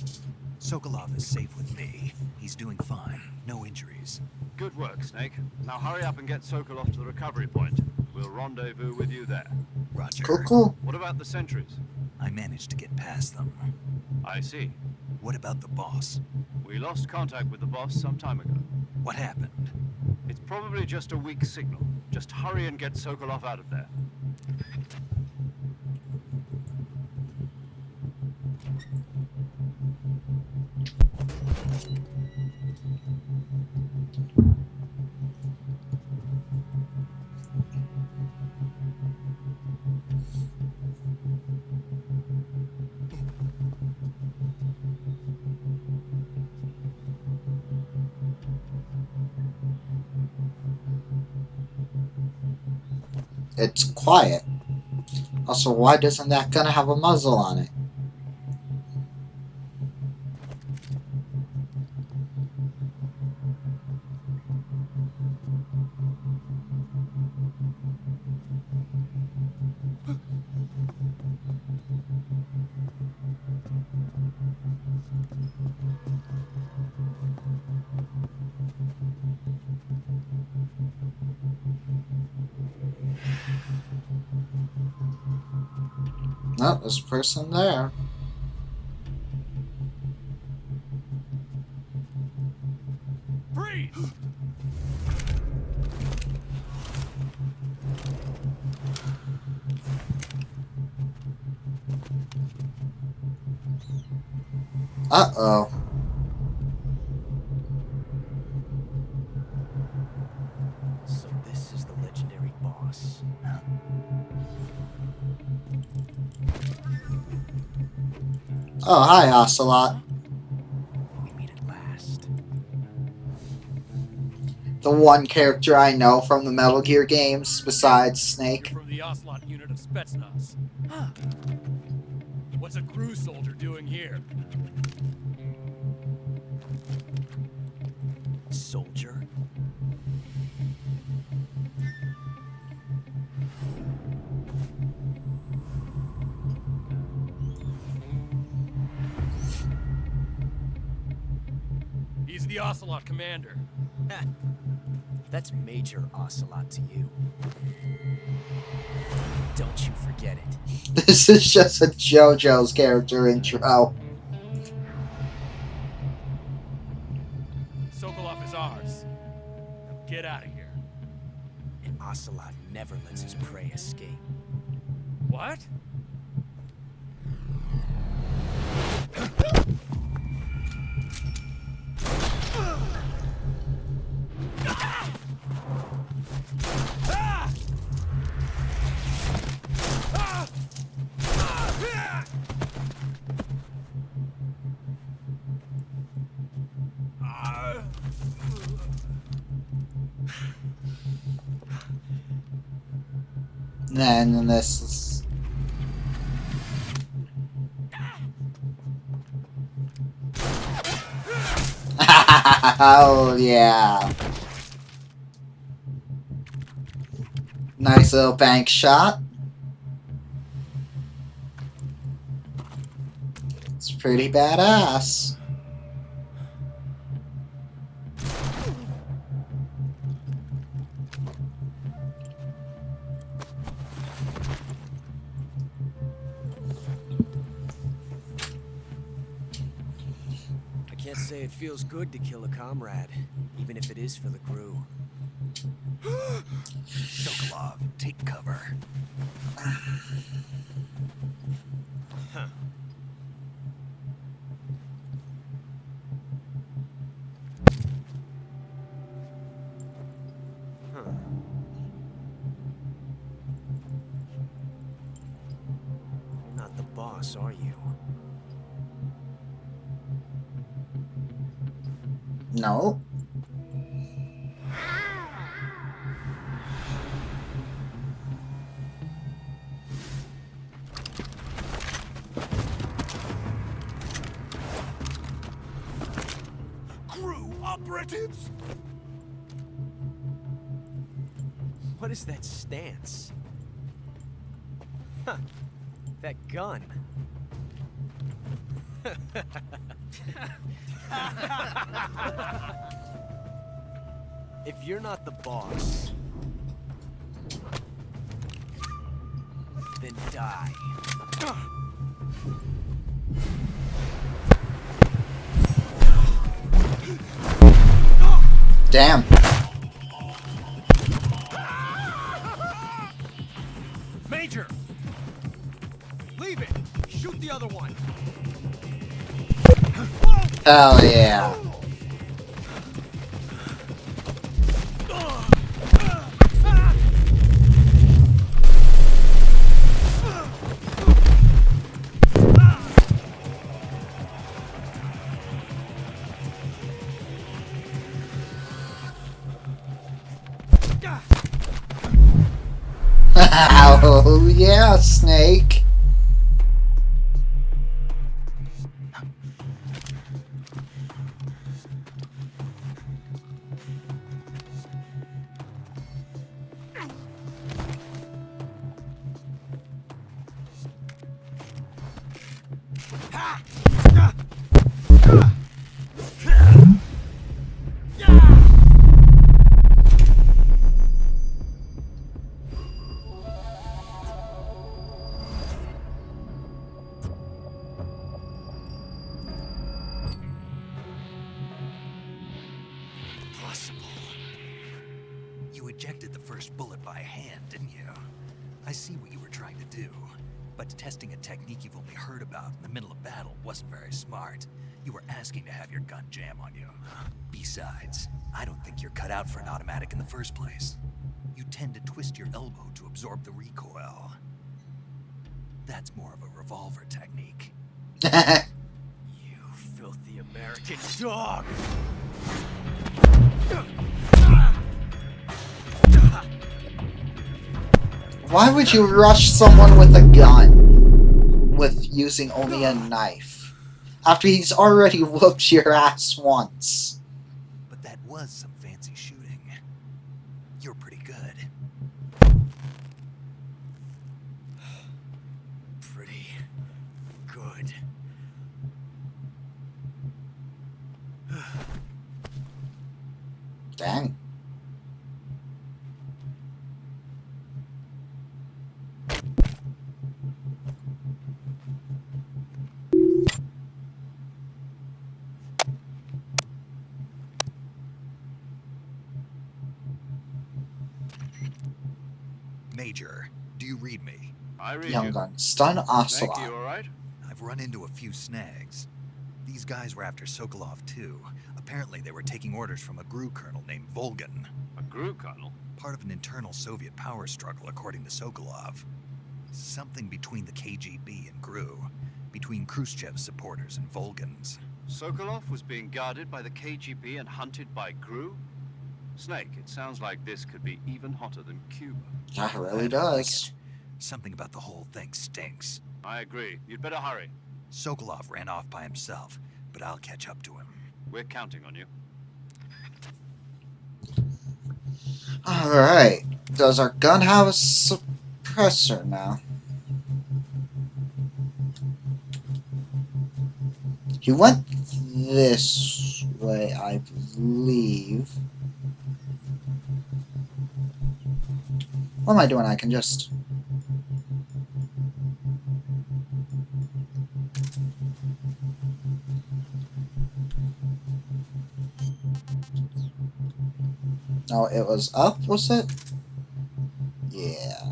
Sokolov is safe with me. He's doing fine. No injuries. Good work, Snake. Now hurry up and get Sokolov to the recovery point. We'll rendezvous with you there. Roger. Cool, cool. What about the sentries? I managed to get past them. I see. What about the boss? We lost contact with the boss some time ago. What happened? It's probably just a weak signal. Just hurry and get Sokolov out of there. It's quiet. Also, why doesn't that gun have a muzzle on it? No, there's a person there. Freeze! Uh-oh. So this is the legendary boss. Oh, hi, Ocelot. We meet at last. The one character I know from the Metal Gear games, besides You're Snake. from the Ocelot unit of Spetsnaz. What's a crew soldier doing here? Soldier? He's the Ocelot commander. That's Major Ocelot to you. Don't you forget it. This is just a JoJo's character intro. Sokolov is ours. Now get out of here. And Ocelot never lets his prey escape. What? And this is... Oh, yeah. Nice little bank shot. It's pretty badass. I can't say it feels good to kill a comrade, even if it is for the crew. Sokolov, take cover. Huh. Huh. You're not the boss, are you? No. Crew operatives! What is that stance? Huh. That gun. If you're not the boss, then die. Damn. Major! Leave it! Shoot the other one! Hell yeah. Oh yeah, Snake. You ejected the first bullet by hand, didn't you? I see what you were trying to do. But testing a technique you've only heard about in the middle of battle wasn't very smart. You were asking to have your gun jam on you. Besides, I don't think you're cut out for an automatic in the first place. You tend to twist your elbow to absorb the recoil. That's more of a revolver technique. You filthy American dog! Why would you rush someone with a gun with using only a knife after he's already whooped your ass once? But that was some fancy shooting. You're pretty good. Pretty good. Dang. Major, do you read me? I read Young you. gun. Stun Thank Ocelot. you, all right? I've run into a few snags. These guys were after Sokolov too. Apparently they were taking orders from a GRU colonel named Volgan. A GRU colonel? Part of an internal Soviet power struggle, according to Sokolov. Something between the KGB and GRU. Between Khrushchev's supporters and Volgan's. Sokolov was being guarded by the KGB and hunted by GRU? Snake, it sounds like this could be even hotter than Cuba. That really I don't like does. it. Something about the whole thing stinks. I agree. You'd better hurry. Sokolov ran off by himself, but I'll catch up to him. We're counting on you. Alright. Does our gun have a suppressor now? He went this way, I believe. What am I doing? I can just... Oh, it was up, was it? Yeah.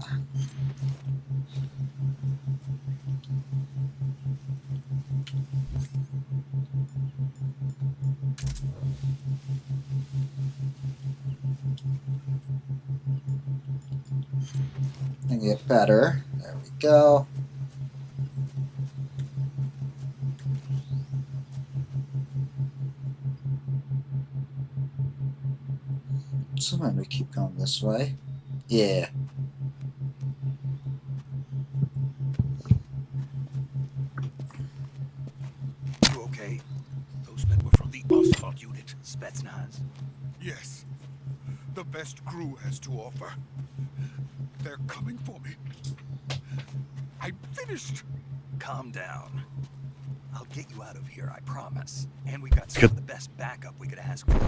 And get better. There we go. So when we keep going this way. Yeah. You okay? Those men were from the Ocelot unit. Spetsnaz. Yes. The best GRU has to offer. They're coming for me. I'm finished. Calm down. I'll get you out of here, I promise. And we've got some of the best backup we could ask for.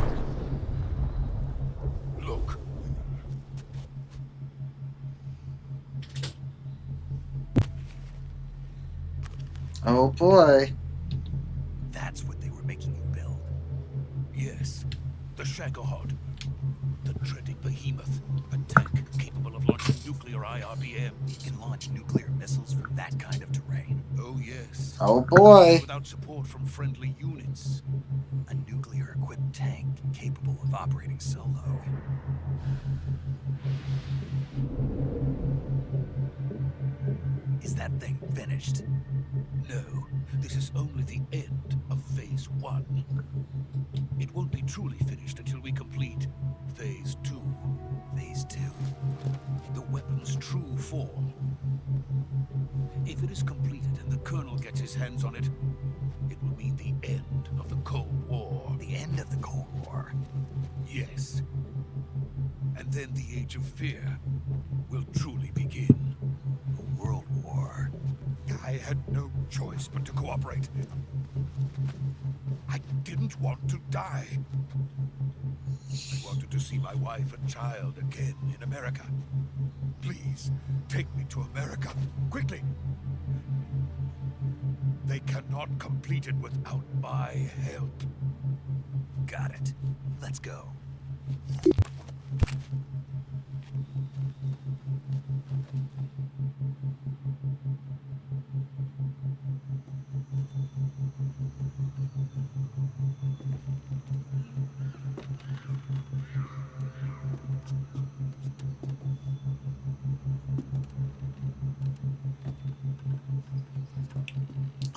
Look. Oh boy. That's what they were making you build. Yes, the Shagohod. The dreaded behemoth. A tank capable of launching nuclear IRBMs. You can launch nuclear missiles from that kind of terrain. Oh yes. Oh boy. Without support from friendly units. A nuclear-equipped tank capable of operating solo. Is that thing finished? No, this is only the end of Phase 1. It won't be truly finished until we complete Phase 2. Phase 2? The weapon's true form. If it is completed and the Colonel gets his hands on it, it will mean the end of the Cold War. The end of the Cold War? Yes. And then the Age of Fear will truly begin. A world war. I had no choice but to cooperate. I didn't want to die. I wanted to see my wife and child again in America. Please, take me to America, quickly. They cannot complete it without my help. Got it. Let's go.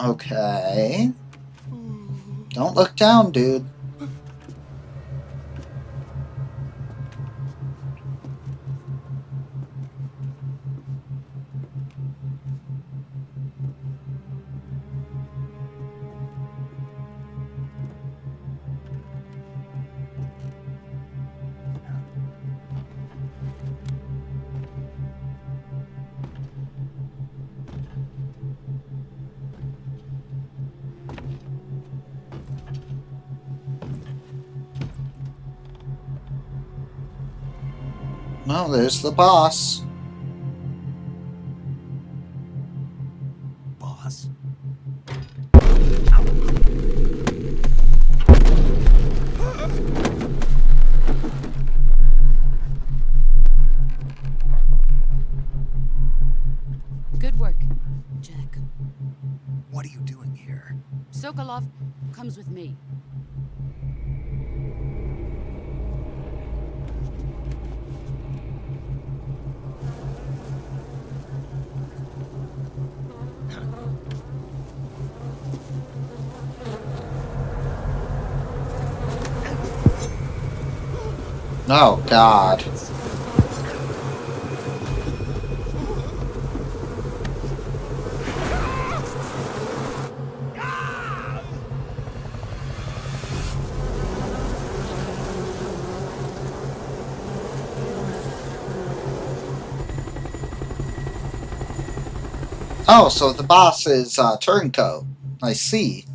Okay. Don't look down, dude. Well, there's the boss. Boss? Good work, Jack. What are you doing here? Sokolov comes with me. Oh, God. Oh, so the boss is Turncoat. I see.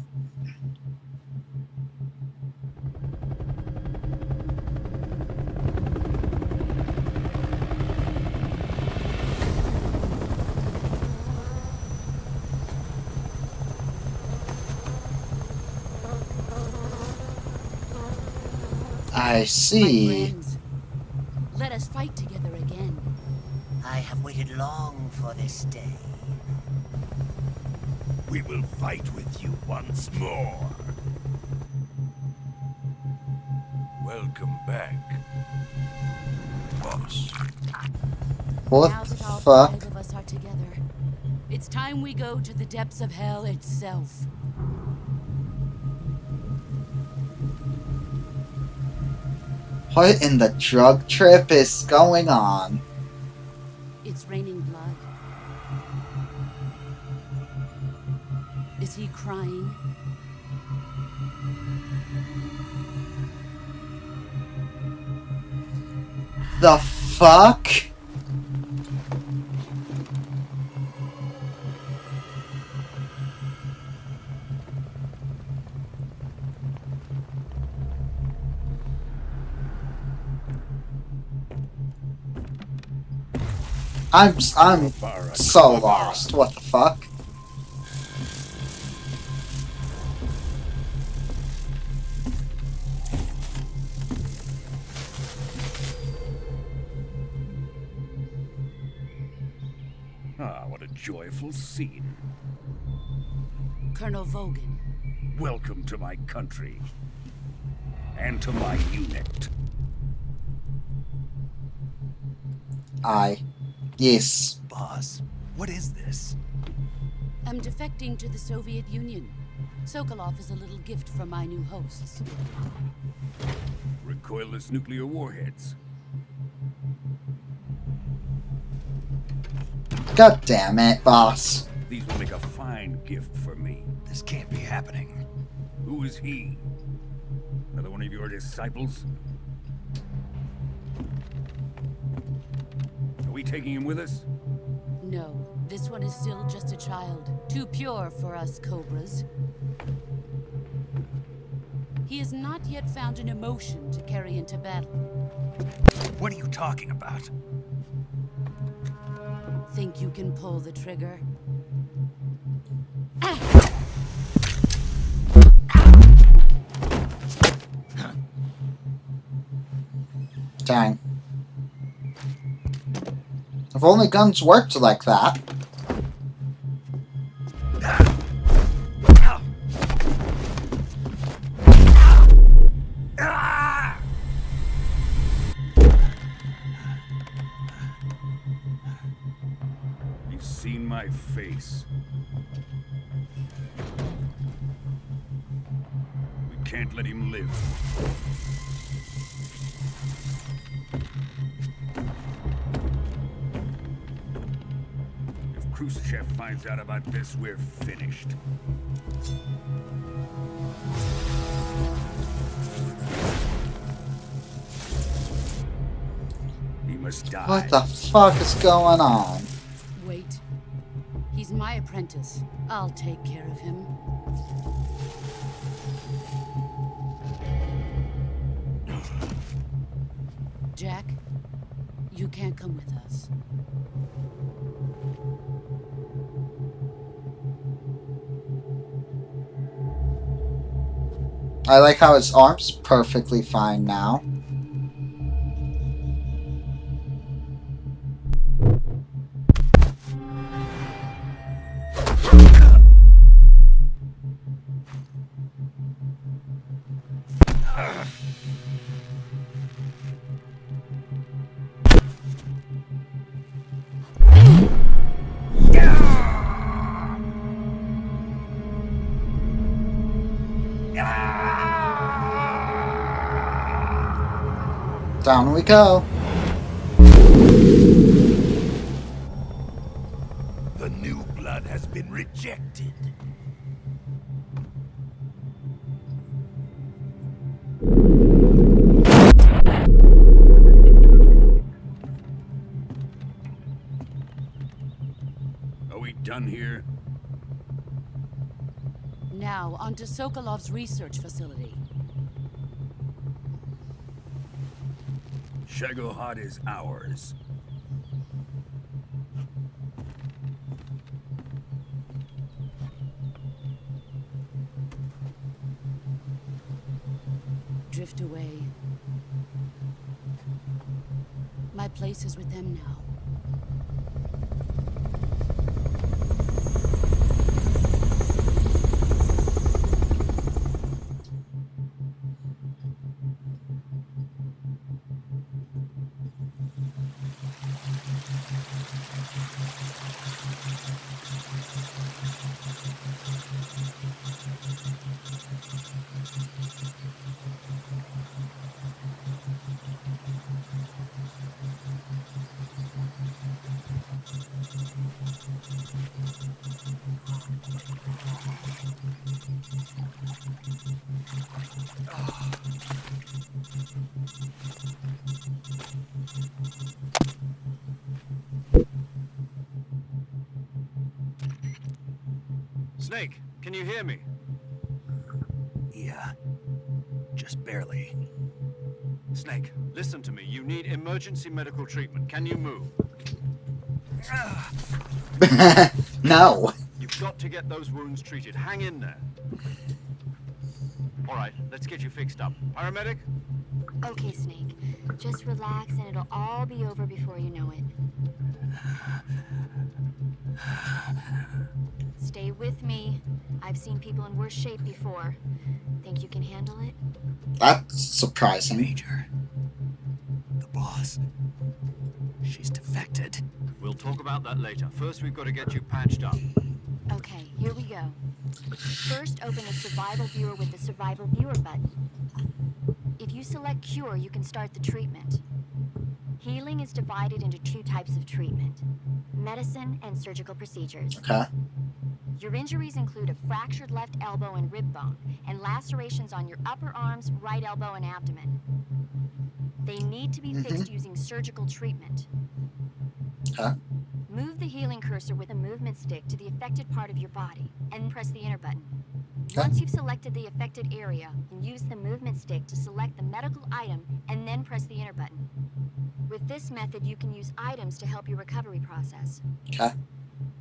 I see. My friends, let us fight together again. I have waited long for this day. We will fight with you once more. Welcome back, boss. What Now the that all fuck? 5 of us are together, it's time we go to the depths of hell itself. What in the drug trip is going on? It's raining blood. Is he crying? The fuck? I'm so lost. What the fuck? what a joyful scene. Colonel Vogan. Welcome to my country. And to my unit. Yes. Boss, what is this? I'm defecting to the Soviet Union. Sokolov is a little gift from my new hosts. Recoilless nuclear warheads. God damn it, boss. These will make a fine gift for me. This can't be happening. Who is he? Another one of your disciples? Are we taking him with us? No, this one is still just a child. Too pure for us Cobras. He has not yet found an emotion to carry into battle. What are you talking about? Think you can pull the trigger? Dang. If only guns worked like that. He's seen my face. We can't let him live. If Khrushchev finds out about this, we're finished. He must die. What the fuck is going on? Wait. He's my apprentice. I'll take care of him. Jack, you can't come with us. I like how his arm's perfectly fine now. Down we go. The new blood has been rejected. Are we done here? Now, onto Sokolov's research facility. Shagohod is ours. Drift away. My place is with them now. Snake, can you hear me? Yeah. Just barely. Snake, listen to me. You need emergency medical treatment. Can you move? No. You've got to get those wounds treated. Hang in there. All right, let's get you fixed up. Paramedic? Okay, Snake. Just relax and it'll all be over before you know it. Stay with me. I've seen people in worse shape before. Think you can handle it? That's surprising. Major. The boss. She's defected. We'll talk about that later. First, we've got to get you patched up. Okay, here we go. First, open the survival viewer with the survival viewer button. If you select cure, you can start the treatment. Healing is divided into two types of treatment: medicine and surgical procedures. Okay. Your injuries include a fractured left elbow and rib bone, and lacerations on your upper arms, right elbow, and abdomen. They need to be fixed using surgical treatment. Okay. Move the healing cursor with a movement stick to the affected part of your body, and press the enter button. Once you've selected the affected area, use the movement stick to select the medical item, and then press the enter button. With this method, you can use items to help your recovery process. Okay.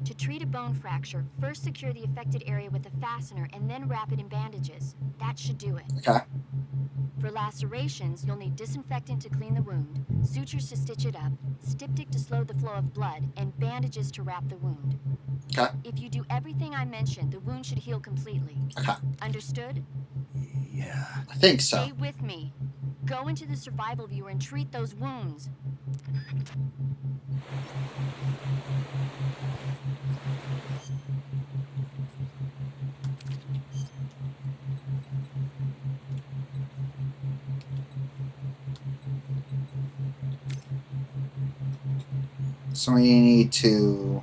To treat a bone fracture, first secure the affected area with a fastener and then wrap it in bandages. That should do it. Okay. For lacerations, you'll need disinfectant to clean the wound, sutures to stitch it up, styptic to slow the flow of blood, and bandages to wrap the wound. Okay. If you do everything I mentioned, the wound should heal completely. Okay. Understood? Yeah. I think so. Stay with me. Go into the survival viewer and treat those wounds. So we need to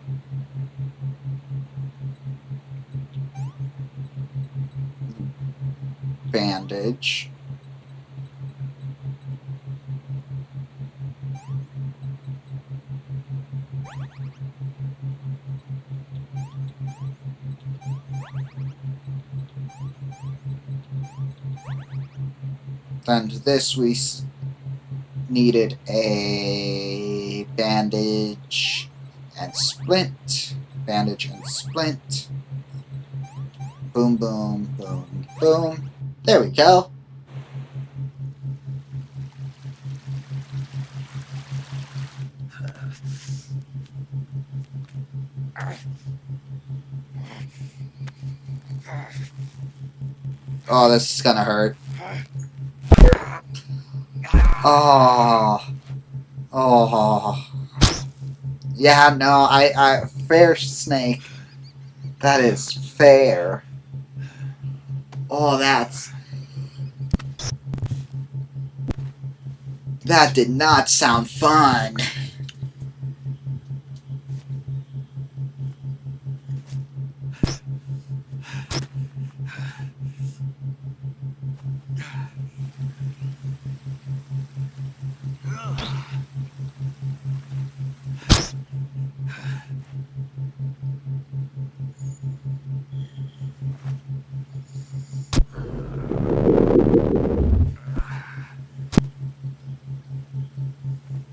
bandage. Then this we needed a bandage and splint. Bandage and splint. Boom, boom, boom, boom. There we go. Oh, this is gonna hurt. Oh. Oh. Yeah, no, I fair snake. That is fair. Oh, that did not sound fun.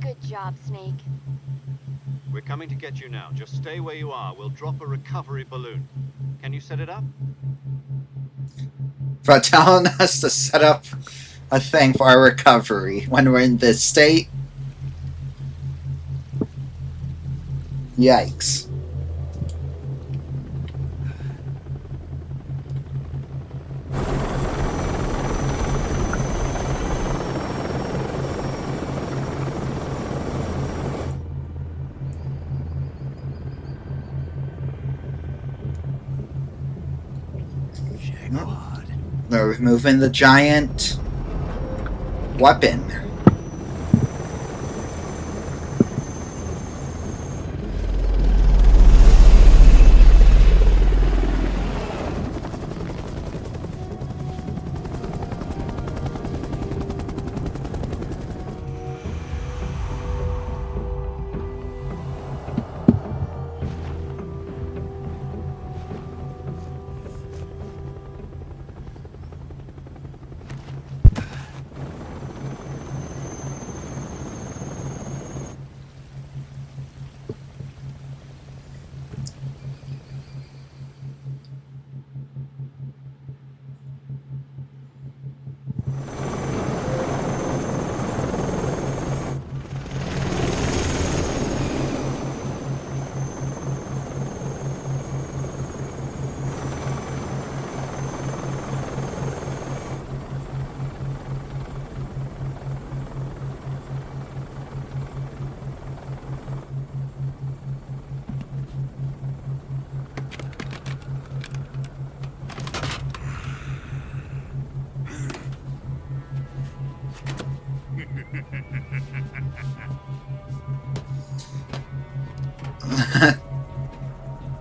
Good job, Snake. We're coming to get you now. Just stay where you are. We'll drop a recovery balloon. Can you set it up? For telling us to set up a thing for our recovery when we're in this state. Yikes. They're removing the giant weapon.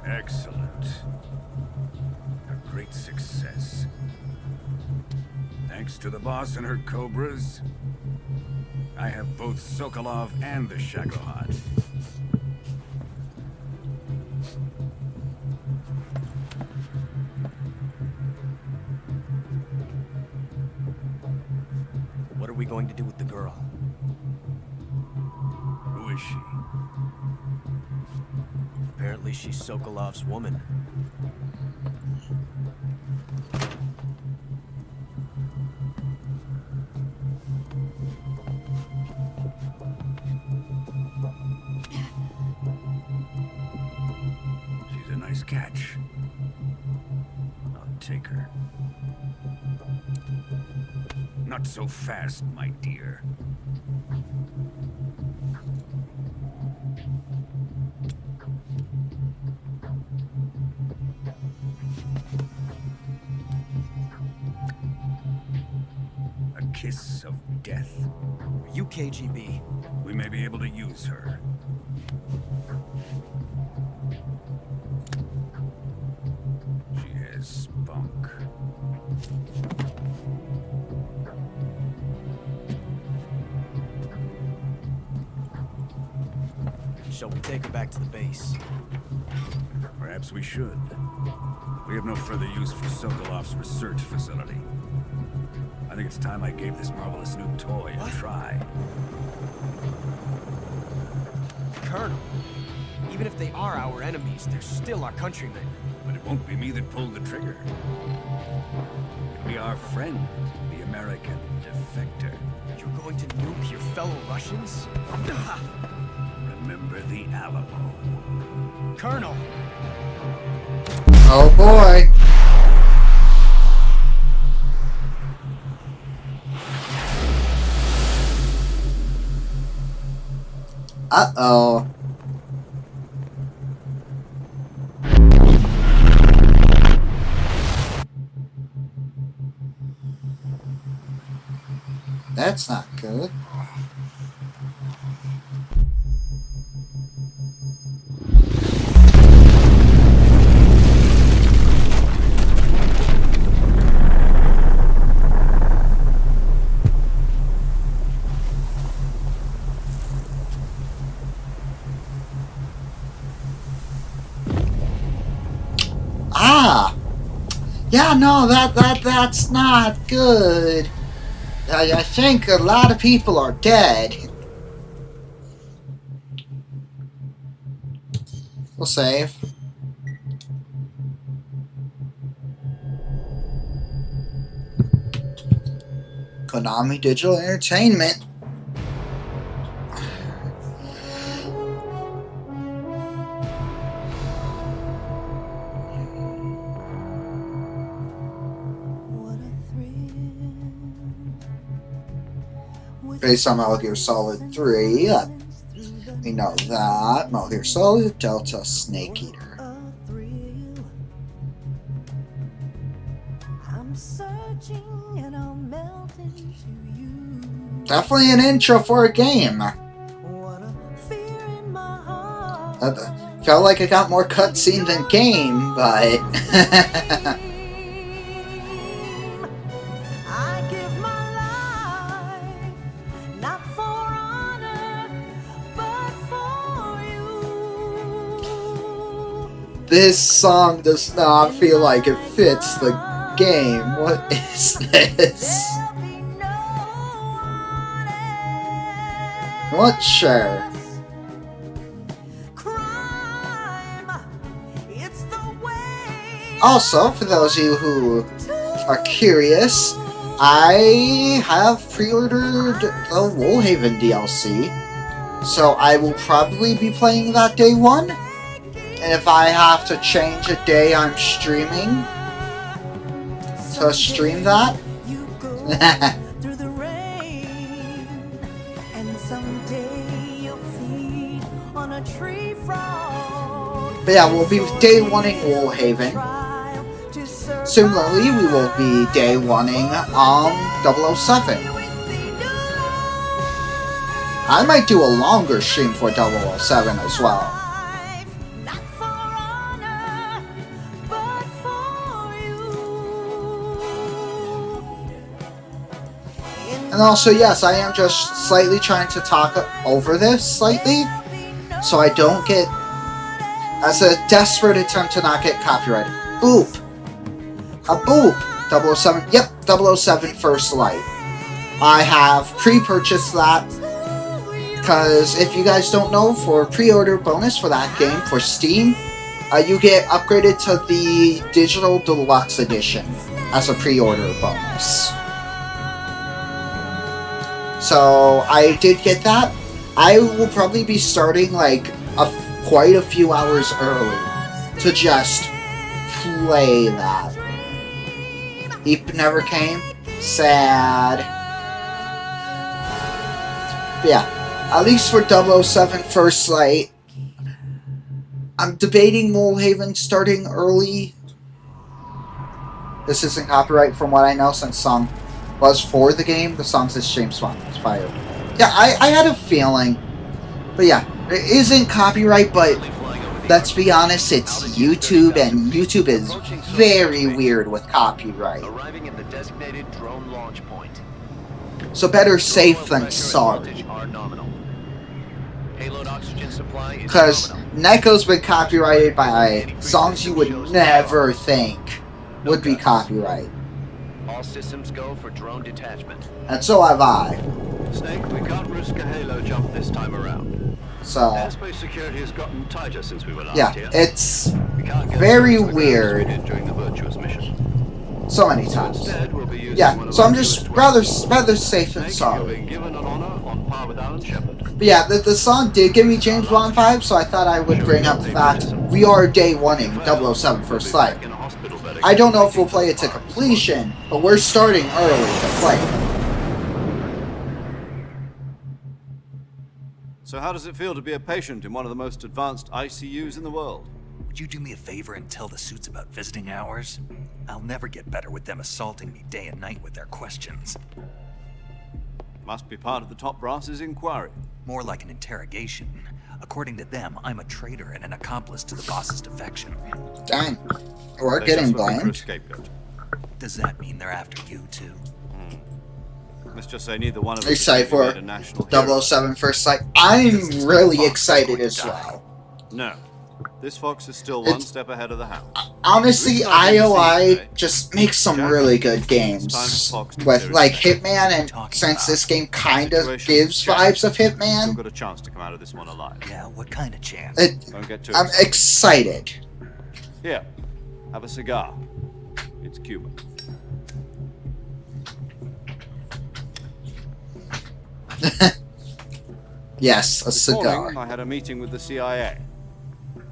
Excellent. A great success. Thanks to the boss and her cobras, I have both Sokolov and the Shagohod. What are we going to do with the girl? Who is she? Apparently she's Sokolov's woman. She's a nice catch. I'll take her. Not so fast, my dear. A kiss of death. Are you KGB? We may be able to use her. She has spunk. Shall we take her back to the base? Perhaps we should. We have no further use for Sokolov's research facility. I think it's time I gave this marvelous new toy a try. Colonel, even if they are our enemies, they're still our countrymen. But it won't be me that pulled the trigger. It'll be our friend, the American defector. You're going to nuke your fellow Russians? Remember the Alamo. Colonel! Oh boy. Uh-oh. That's not good. Yeah, no, that's not good. I think a lot of people are dead. We'll save. Konami Digital Entertainment. Based on Metal Gear Solid 3, we know that. Metal Gear Solid, Delta, Snake Eater. Definitely an intro for a game. Felt like it got more cutscene than game, but... This song does not feel like it fits the game. What is this? What? Sure. Also, for those of you who are curious, I have pre-ordered the Woolhaven DLC, so I will probably be playing that day one. And if I have to change a day I'm streaming to stream that, but yeah, we'll be day one-ing Woolhaven. Similarly, we will be day one-ing 007. I might do a longer stream for 007 as well. And also, yes, I am just slightly trying to talk over this slightly, so I don't get, as a desperate attempt to not get copyrighted. Boop! A boop! 007, yep, 007 First Light. I have pre-purchased that, because if you guys don't know, for pre-order bonus for that game for Steam, you get upgraded to the Digital Deluxe Edition as a pre-order bonus. So I did get that. I will probably be starting like quite a few hours early to just play that. Eep never came. Sad. But yeah, at least for 007 First Light, I'm debating Molehaven starting early. This isn't copyright from what I know, since song was for the game. The song says James Bond inspired. Yeah, I had a feeling. But yeah, it isn't copyright, but let's be honest, it's YouTube, and YouTube is very weird with copyright. Arriving at the designated drone launch point. So better safe than sorry. Payload oxygen supply is Because Neko's been copyrighted by songs you would never think would be copyright. all systems go for drone detachment. And so have I. Snake, we can't risk a halo jump this time around. So, Airspace security has gotten tighter since we were last yeah, here. it's We can't get very as close to the ground as we weird. did during the virtuous mission. So many times. Instead, we'll be using one Yeah, of so our I'm just newest rather safe than Snake, sorry. you're being given an honor on par with Alan Shepard. But yeah, the song did give me James Bond vibes, so I thought I would bring up the fact we are day one-ing 007 First Light. I don't know if we'll play it to completion, but we're starting early to play it. So how does it feel to be a patient in one of the most advanced ICUs in the world? Would you do me a favor and tell the suits about visiting hours? I'll never get better with them assaulting me day and night with their questions. Must be part of the top brass's inquiry. More like an interrogation. According to them, I'm a traitor and an accomplice to the boss's defection. Dang. We're They're getting just looking for a blamed. scapegoat. Does that mean they're after you too? Let's just say neither one of us Excited is for made a national hero. 007 First Light. I'm really excited as well. No. This fox is still one It's- step ahead of the hound. Honestly, Reason I didn't see IOI it today. just makes some really good games. Fox to With, clear like, his name. Hitman, and since this game kind of gives vibes of Still Hitman, got a chance to come out of this one alive. Yeah, what kind of chance? Don't get too I'm excited. Here, have a cigar. It's Cuban. Yes, a This morning, cigar. I had a meeting with the CIA.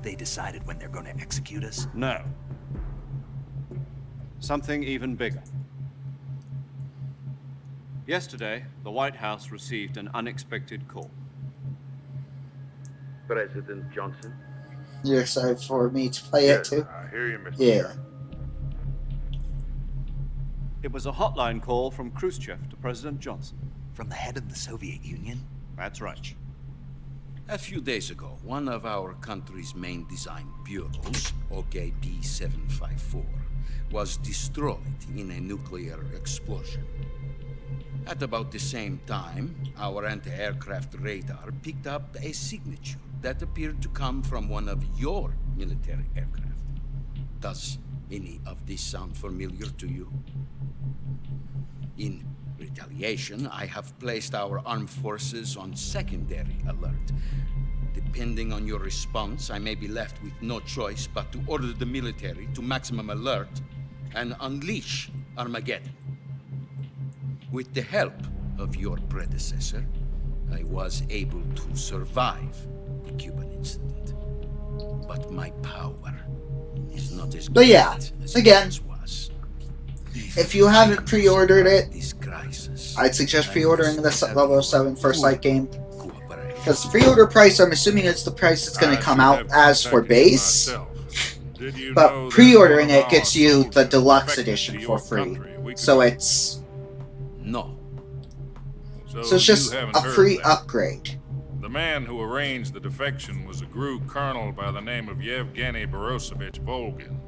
They decided when they're going to execute us? No. Something even bigger. Yesterday, the White House received an unexpected call. President Johnson? You're excited for me to play it too? I hear you, Mr. Yeah. It was a hotline call from Khrushchev to President Johnson. From the head of the Soviet Union? That's right. A few days ago, one of our country's main design bureaus, OKB-754, was destroyed in a nuclear explosion. At about the same time, our anti-aircraft radar picked up a signature that appeared to come from one of your military aircraft. Does any of this sound familiar to you? In retaliation, I have placed our armed forces on secondary alert. Depending on your response, I may be left with no choice but to order the military to maximum alert and unleash Armageddon. With the help of your predecessor, I was able to survive the Cuban incident. But my power is not as But great yeah, as again, it was. if you haven't pre-ordered it, This crisis, I'd suggest pre-ordering the I must 007 First Light game. cooperate. Because the pre-order price, I'm assuming it's the price it's going to come out as for base. But pre-ordering it gets you the deluxe edition for free. So it's... No. So it's just a free upgrade. The man who arranged the defection was a GRU colonel by the name of Yevgeny Borosovich Volgin.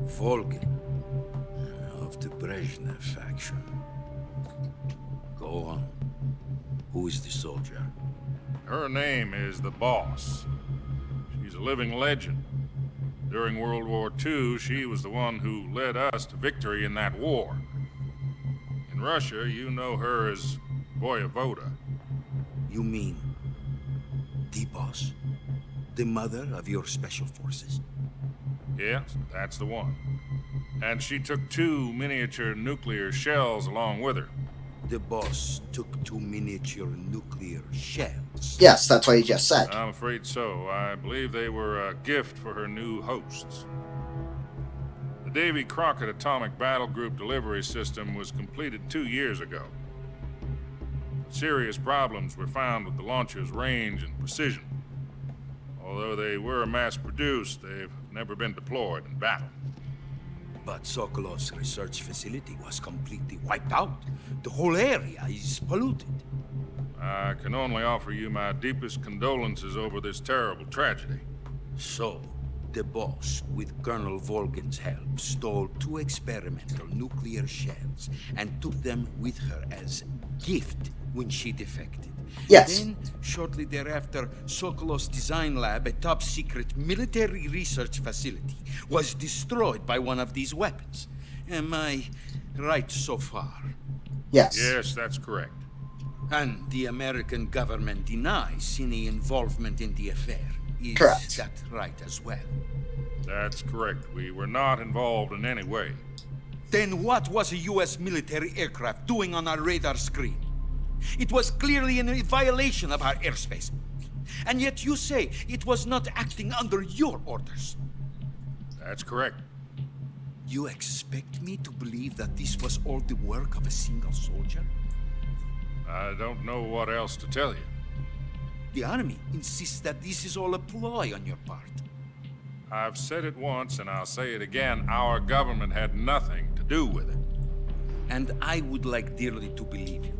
Volgin? Of the Brezhnev faction. Go on. Who is the soldier? Her name is the Boss. She's a living legend. During World War II, she was the one who led us to victory in that war. In Russia, you know her as Voyevoda. You mean the Boss? The mother of your special forces? Yes, that's the one. And she took 2 miniature nuclear shells along with her. The Boss took 2 miniature nuclear shells? Yes, that's what he just said. I'm afraid so. I believe they were a gift for her new hosts. The Davy Crockett Atomic Battle Group delivery system was completed 2 years ago. Serious problems were found with the launcher's range and precision. Although they were mass-produced, they've never been deployed in battle. But Sokolov's research facility was completely wiped out. The whole area is polluted. I can only offer you my deepest condolences over this terrible tragedy. So, the Boss, with Colonel Volgin's help, stole 2 experimental nuclear shells and took them with her as gift when she defected. Yes. Then, shortly thereafter, Sokolov's design lab, a top-secret military research facility, was destroyed by one of these weapons. Am I right so far? Yes. Yes, that's correct. And the American government denies any involvement in the affair. Is Correct. that right as well? That's correct. We were not involved in any way. Then what was a U.S. military aircraft doing on our radar screen? It was clearly in violation of our airspace. And yet you say it was not acting under your orders. That's correct. You expect me to believe that this was all the work of a single soldier? I don't know what else to tell you. The army insists that this is all a ploy on your part. I've said it once and I'll say it again. Our government had nothing to do with it. And I would like dearly to believe you.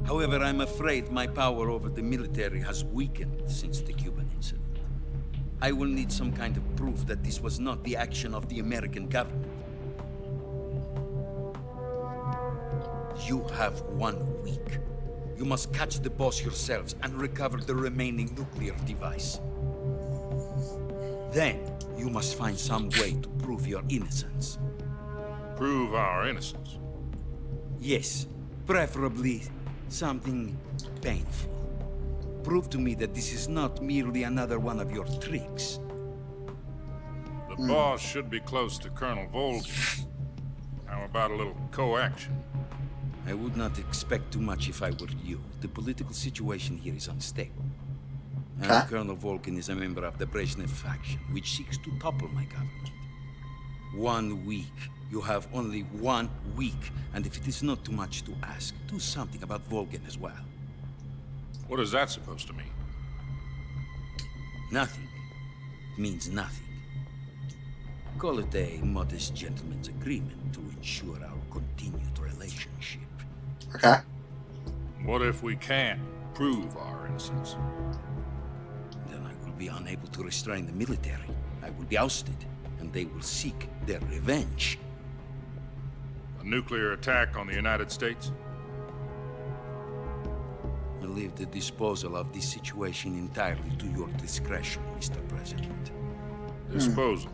However, I'm afraid my power over the military has weakened since the Cuban incident. I will need some kind of proof that this was not the action of the American government. You have 1 week. You must catch the Boss yourselves and recover the remaining nuclear device. Then, you must find some way to prove your innocence. Prove our innocence? Yes, preferably something painful. Prove to me that this is not merely another one of your tricks. The Boss should be close to Colonel Volgin. How about a little coaction? I would not expect too much if I were you. The political situation here is unstable. And Colonel Volgin is a member of the Brezhnev faction, which seeks to topple my government. 1 week. You have only 1 week, and if it is not too much to ask, do something about Volgin as well. What is that supposed to mean? Nothing. It means nothing. Call it a modest gentleman's agreement to ensure our continued relationship. Okay. What if we can't prove our innocence? Then I will be unable to restrain the military. I will be ousted, and they will seek their revenge. A nuclear attack on the United States? I leave the disposal of this situation entirely to your discretion, Mr. President. Disposal?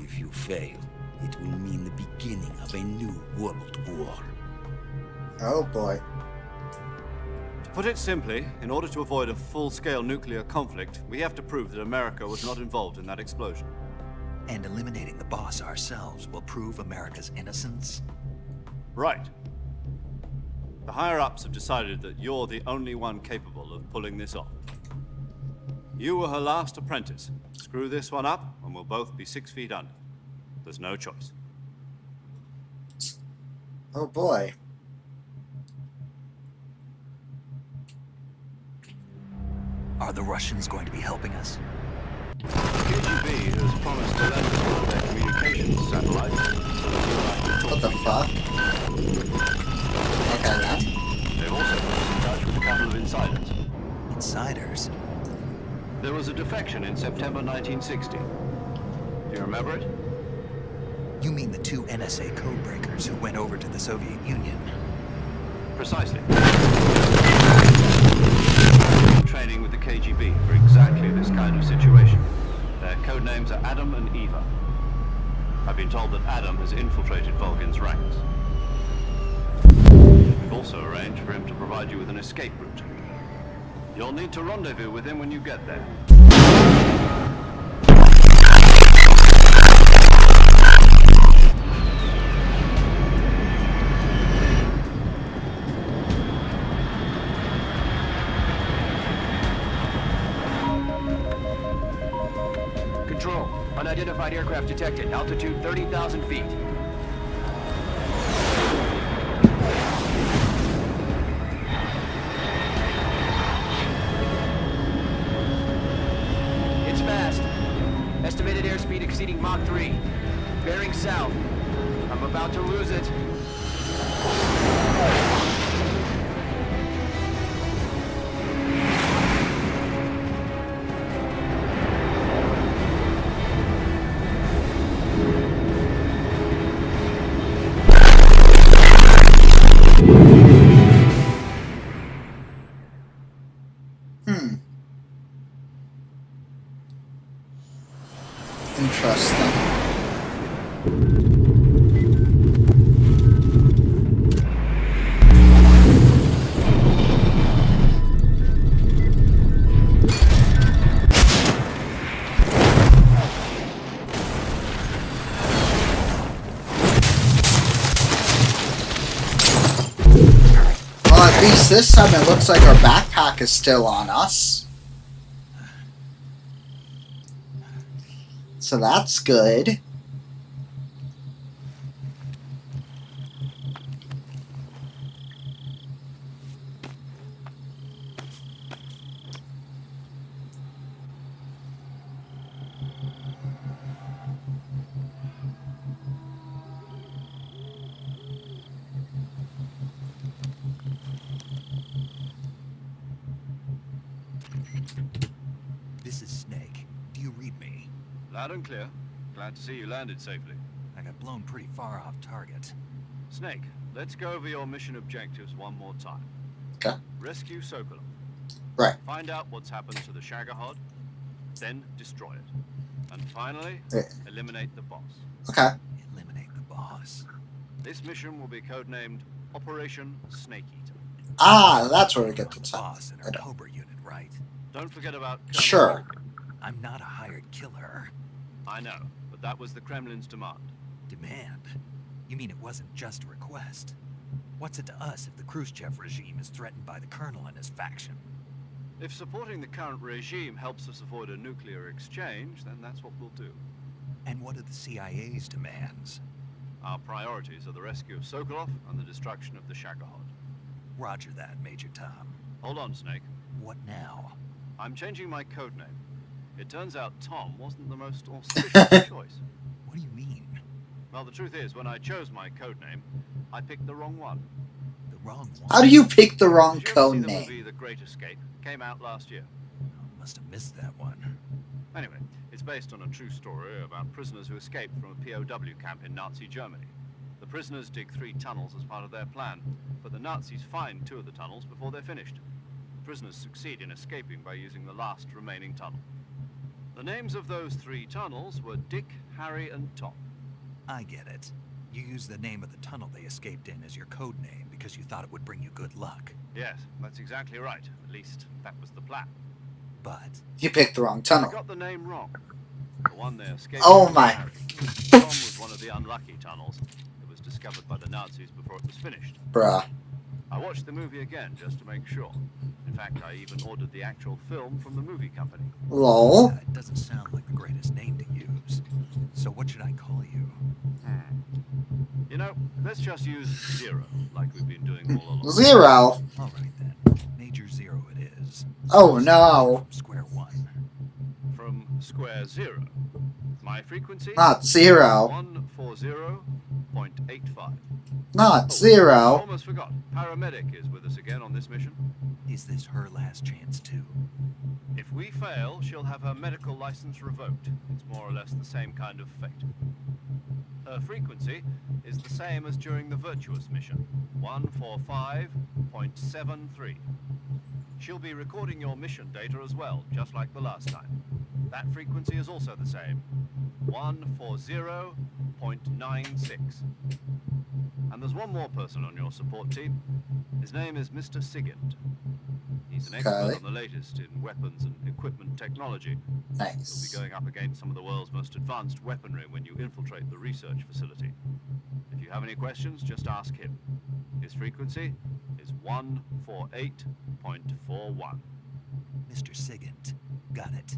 If you fail, it will mean the beginning of a new world war. Oh boy. To put it simply, in order to avoid a full-scale nuclear conflict, we have to prove that America was not involved in that explosion. And eliminating the Boss ourselves will prove America's innocence? Right. The higher-ups have decided that you're the only one capable of pulling this off. You were her last apprentice. Screw this one up, and we'll both be 6 feet under. There's no choice. Oh boy. Are the Russians going to be helping us? KGB has promised to lend us one of their communications satellites. What the fuck? Okay then. insiders. Insiders? There was a defection in September 1960. Do you remember it? You mean the 2 NSA codebreakers who went over to the Soviet Union? Precisely. Training with the KGB for exactly this kind of situation. Their code names are Adam and Eva. I've been told that Adam has infiltrated Volgin's ranks. We've also arranged for him to provide you with an escape route. You'll need to rendezvous with him when you get there. Control. Unidentified aircraft detected. Altitude 30,000 feet. It's fast. Estimated airspeed exceeding Mach 3. Bearing south. I'm about to lose it. Interesting. Well, at least this time it looks like our backpack is still on us. So that's good. This is Snake. Do you read me? Loud and clear. Glad to see you landed safely. I got blown pretty far off target. Snake, let's go over your mission objectives one more time. Okay. Rescue Sokolov. Right. Find out what's happened to the Shagohod, then destroy it. And finally, eliminate the boss. Okay. Eliminate the boss. This mission will be codenamed Operation Snake Eater. Ah, that's where we get to boss in our Cobra unit, right? Don't forget about Colonel Sure. Volkin. I'm not a hired killer. I know, but that was the Kremlin's demand. Demand? You mean it wasn't just a request? What's it to us if the Khrushchev regime is threatened by the Colonel and his faction? If supporting the current regime helps us avoid a nuclear exchange, then that's what we'll do. And what are the CIA's demands? Our priorities are the rescue of Sokolov and the destruction of the Shagohod. Roger that, Major Tom. Hold on, Snake. What now? I'm changing my codename. It turns out Tom wasn't the most auspicious choice. What do you mean? Well, the truth is, when I chose my codename, I picked the wrong one. The wrong one? How do you pick the wrong Did you ever see the codename? movie The Great Escape? Came out last year. Must have missed that one. Anyway, it's based on a true story about prisoners who escaped from a POW camp in Nazi Germany. The prisoners dig 3 tunnels as part of their plan, but the Nazis find 2 of the tunnels before they're finished. The prisoners succeed in escaping by using the last remaining tunnel. The names of those 3 tunnels were Dick, Harry, and Tom. I get it. You used the name of the tunnel they escaped in as your code name because you thought it would bring you good luck. Yes, that's exactly right. At least, that was the plan. But You picked the wrong I tunnel. got the name wrong. The one they escaped Oh from my. Harry. Tom was one of the unlucky tunnels. It was discovered by the Nazis before it was finished. Bruh. I watched the movie again just to make sure. In fact, I even ordered the actual film from the movie company. Lol. it doesn't sound like the greatest name to use. So what should I call you? You know, let's just use Zero, like we've been doing all along. 0. All right then. Major Zero it is. Oh no. From square one. From square 0. My frequency? Not 0. 140 0.85. Not 0. Almost forgot. Paramedic is with us again on this mission. Is this her last chance, too? If we fail, she'll have her medical license revoked. It's more or less the same kind of fate. Her frequency is the same as during the Virtuous mission, 145.73. She'll be recording your mission data as well, just like the last time. That frequency is also the same, 140.96. And there's one more person on your support team. His name is Mr. Sigint. He's an expert on the latest in weapons and equipment technology. Nice. You'll be going up against some of the world's most advanced weaponry when you infiltrate the research facility. If you have any questions, just ask him. His frequency is 148.41. Mr. Sigint. Got it.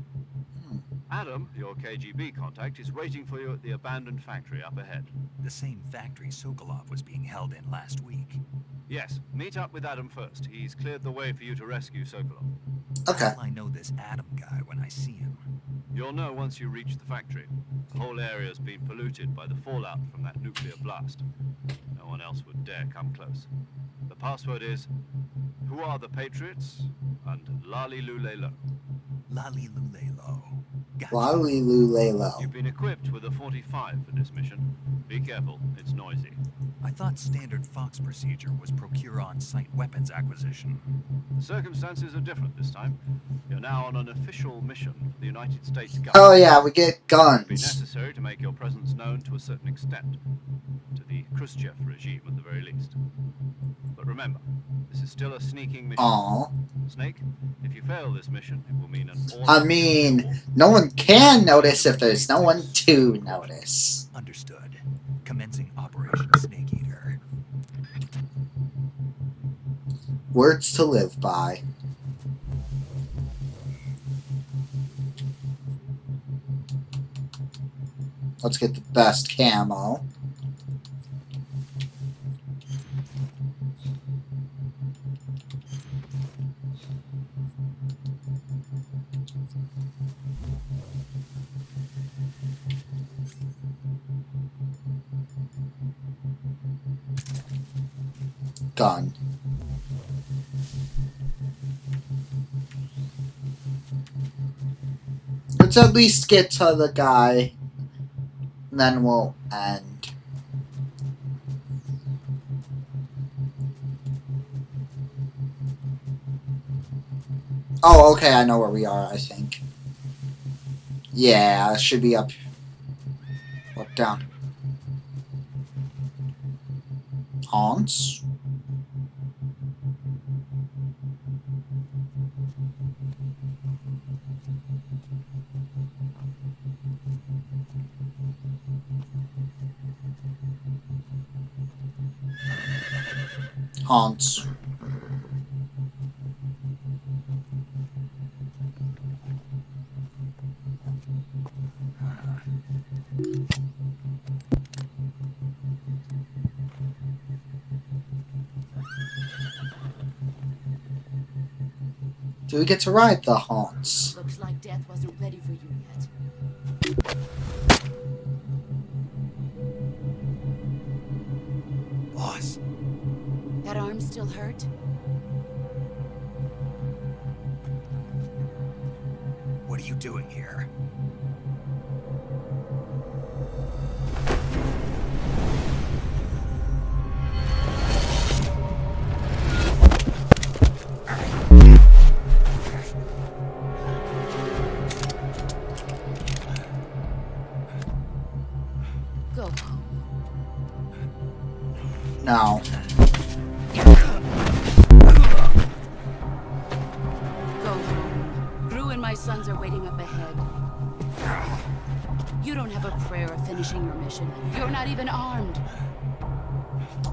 Adam, your KGB contact, is waiting for you at the abandoned factory up ahead. The same factory Sokolov was being held in last week. Yes, meet up with Adam first. He's cleared the way for you to rescue Sokolov. Okay. I know this Adam guy when I see him. You'll know once you reach the factory. The whole area's been polluted by the fallout from that nuclear blast. No one else would dare come close. The password is, "Who are the Patriots?" and "Lali Lulelo." Lali Lulelo. Lali Lulelo. You've been equipped with a 45 for this mission. Be careful, it's noisy. I thought standard Fox procedure was procure on-site weapons acquisition. The circumstances are different this time. You're now on an official mission for the United States government. Oh yeah, we get guns. It would be necessary to make your presence known to a certain extent. To the Khrushchev regime at the very least. But remember, this is still a sneaking mission. Aww. Snake, if you fail this mission, it will mean an I mean, no one can notice if there's no one to notice. Understood. Commencing Operation Snake Eater. Words to live by. Let's get the best camo. Gun. Let's at least get to the guy, and then we'll end. Oh, okay, I know where we are, I think. Yeah, it should be up. Up, down. Hans? Hans. Do we get to ride the Hans? Looks like death wasn't ready for you yet. Boss. That arm still hurt? What are you doing here? Go home. No. Go home. Gru and my sons are waiting up ahead. You don't have a prayer of finishing your mission. You're not even armed.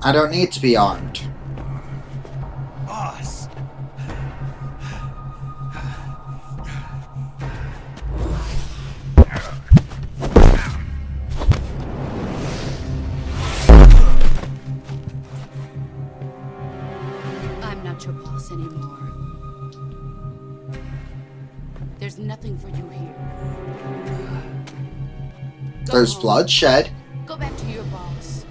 I don't need to be armed. Boss. I'm not your boss anymore. There's nothing for you here. Go There's home. bloodshed. Go back to your boss.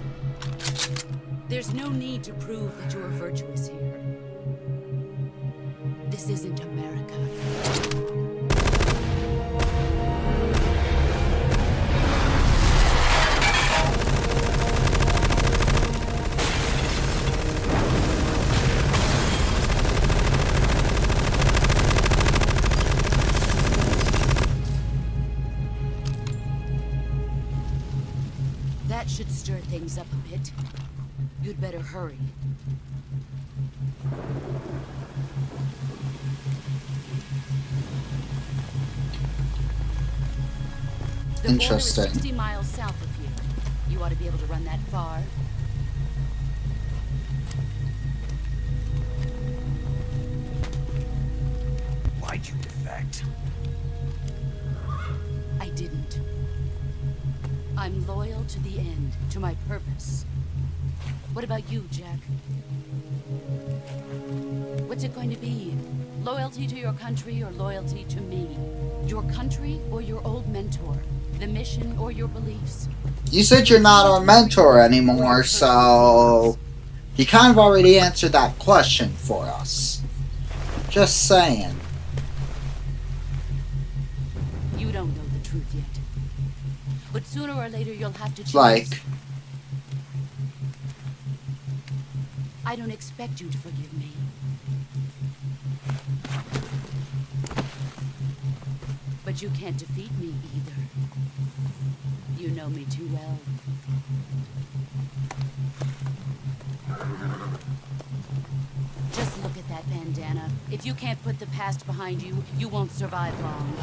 There's no need to prove that you're virtuous here. This isn't America. That should stir things up a bit. You'd better hurry. The Interesting. border is 60 miles south of here. You ought to be able to run that far. Why'd you defect? I didn't. I'm loyal to the end, to my purpose. What about you, Jack? What's it going to be? Loyalty to your country or loyalty to me? Your country or your old mentor? The mission or your beliefs? You said you're not our mentor anymore, so he kind of already answered that question for us. Just saying. You don't know the truth yet. But sooner or later you'll have to choose. Like, I don't expect you to forgive me. But you can't defeat me either. You know me too well. Just look at that bandana. If you can't put the past behind you, you won't survive long.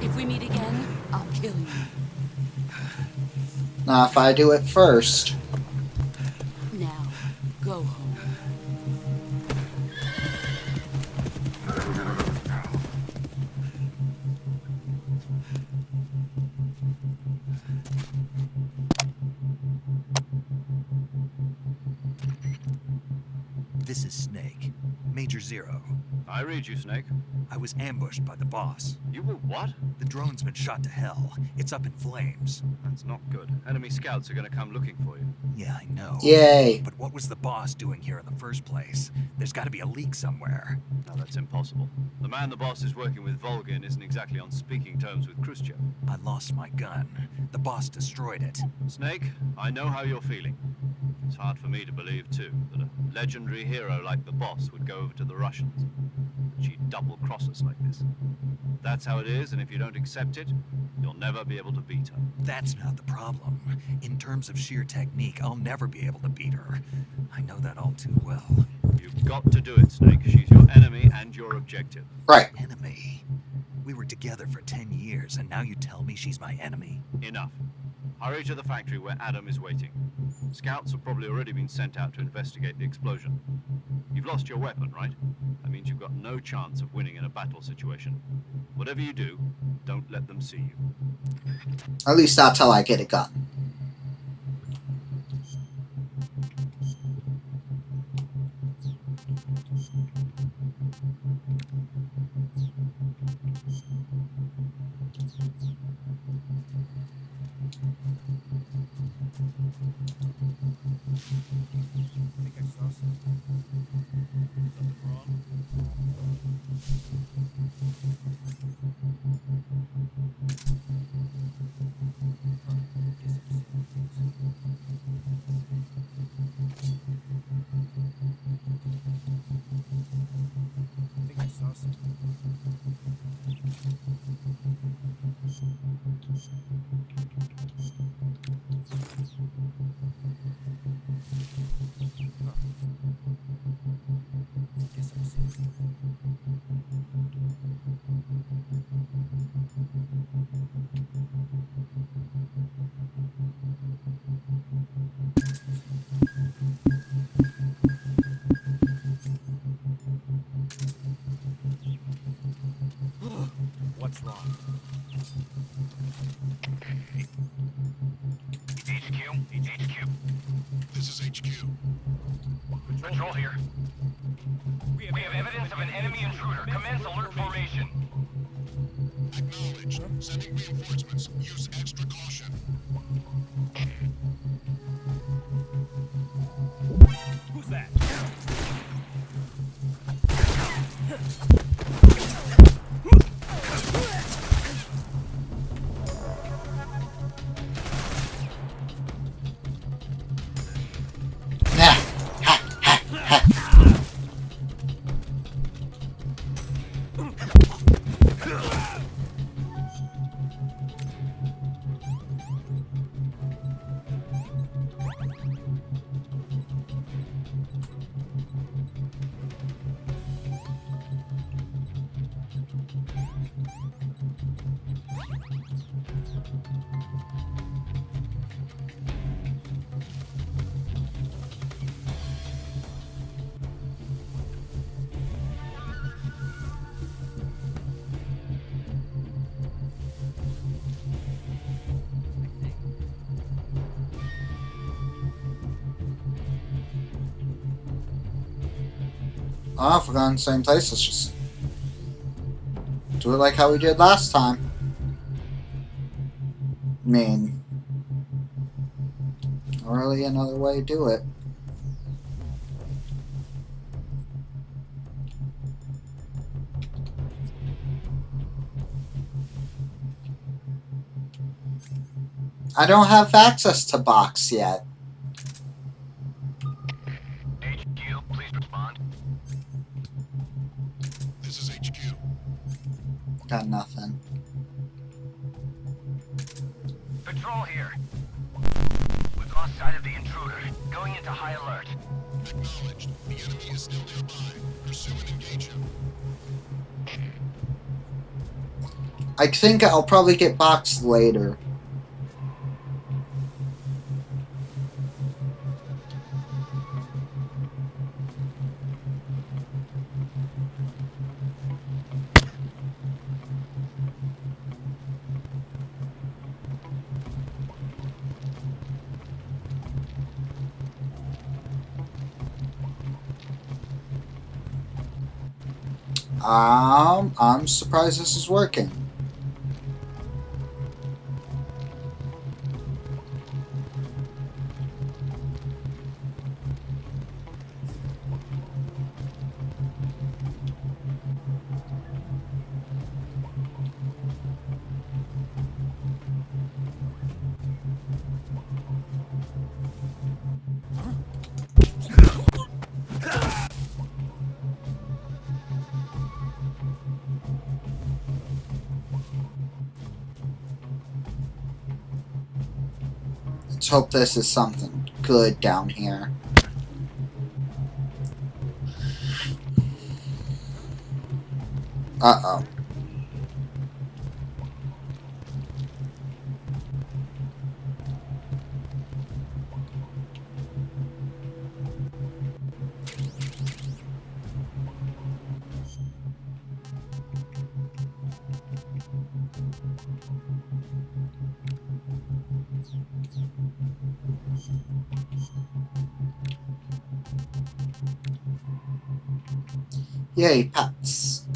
If we meet again, I'll kill you. not if I do it first. Now, go home. This is Snake. Major Zero. I read you, Snake. I was ambushed by the boss. You were what? The drone's been shot to hell. It's up in flames. That's not good. Enemy scouts are going to come looking for you. Yeah, I know. Yay. But what was the boss doing here in the first place? There's got to be a leak somewhere. No, that's impossible. The man the boss is working with, Volgin, isn't exactly on speaking terms with Khrushchev. I lost my gun. The boss destroyed it. Snake, I know how you're feeling. It's hard for me to believe, too, that a legendary hero like the boss would go over to the Russians. That she'd double-cross us like this. That's how it is, and if you don't accept it, you'll never be able to beat her. That's not the problem. In terms of sheer technique, I'll never be able to beat her. I know that all too well. You've got to do it, Snake. She's your enemy and your objective. Right. Enemy? We were together for 10 years, and now you tell me she's my enemy? Enough. Hurry to the factory where Adam is waiting. Scouts have probably already been sent out to investigate the explosion. You've lost your weapon, right? That means you've got no chance of winning in a battle situation. Whatever you do, don't let them see you. At least not till I get a gun. What's wrong? HQ. This is HQ. Patrol here. We have evidence of an enemy intruder. Commence alert formation. Acknowledged. Sending reinforcements. Use extra caution. Who's that? Nah. Oh, if we're going to the same place, let's just do it like how we did last time. I mean, not really another way to do it. I don't have access to box yet. HQ, please respond. This is HQ. Got nothing. Patrol here. We've lost sight of the intruder. Going into high alert. Acknowledged. The enemy is still nearby. Pursue and engage him. I think I'll probably get boxed later. I'm surprised this is working. Let's hope this is something good down here. Uh-oh. Yay, pets.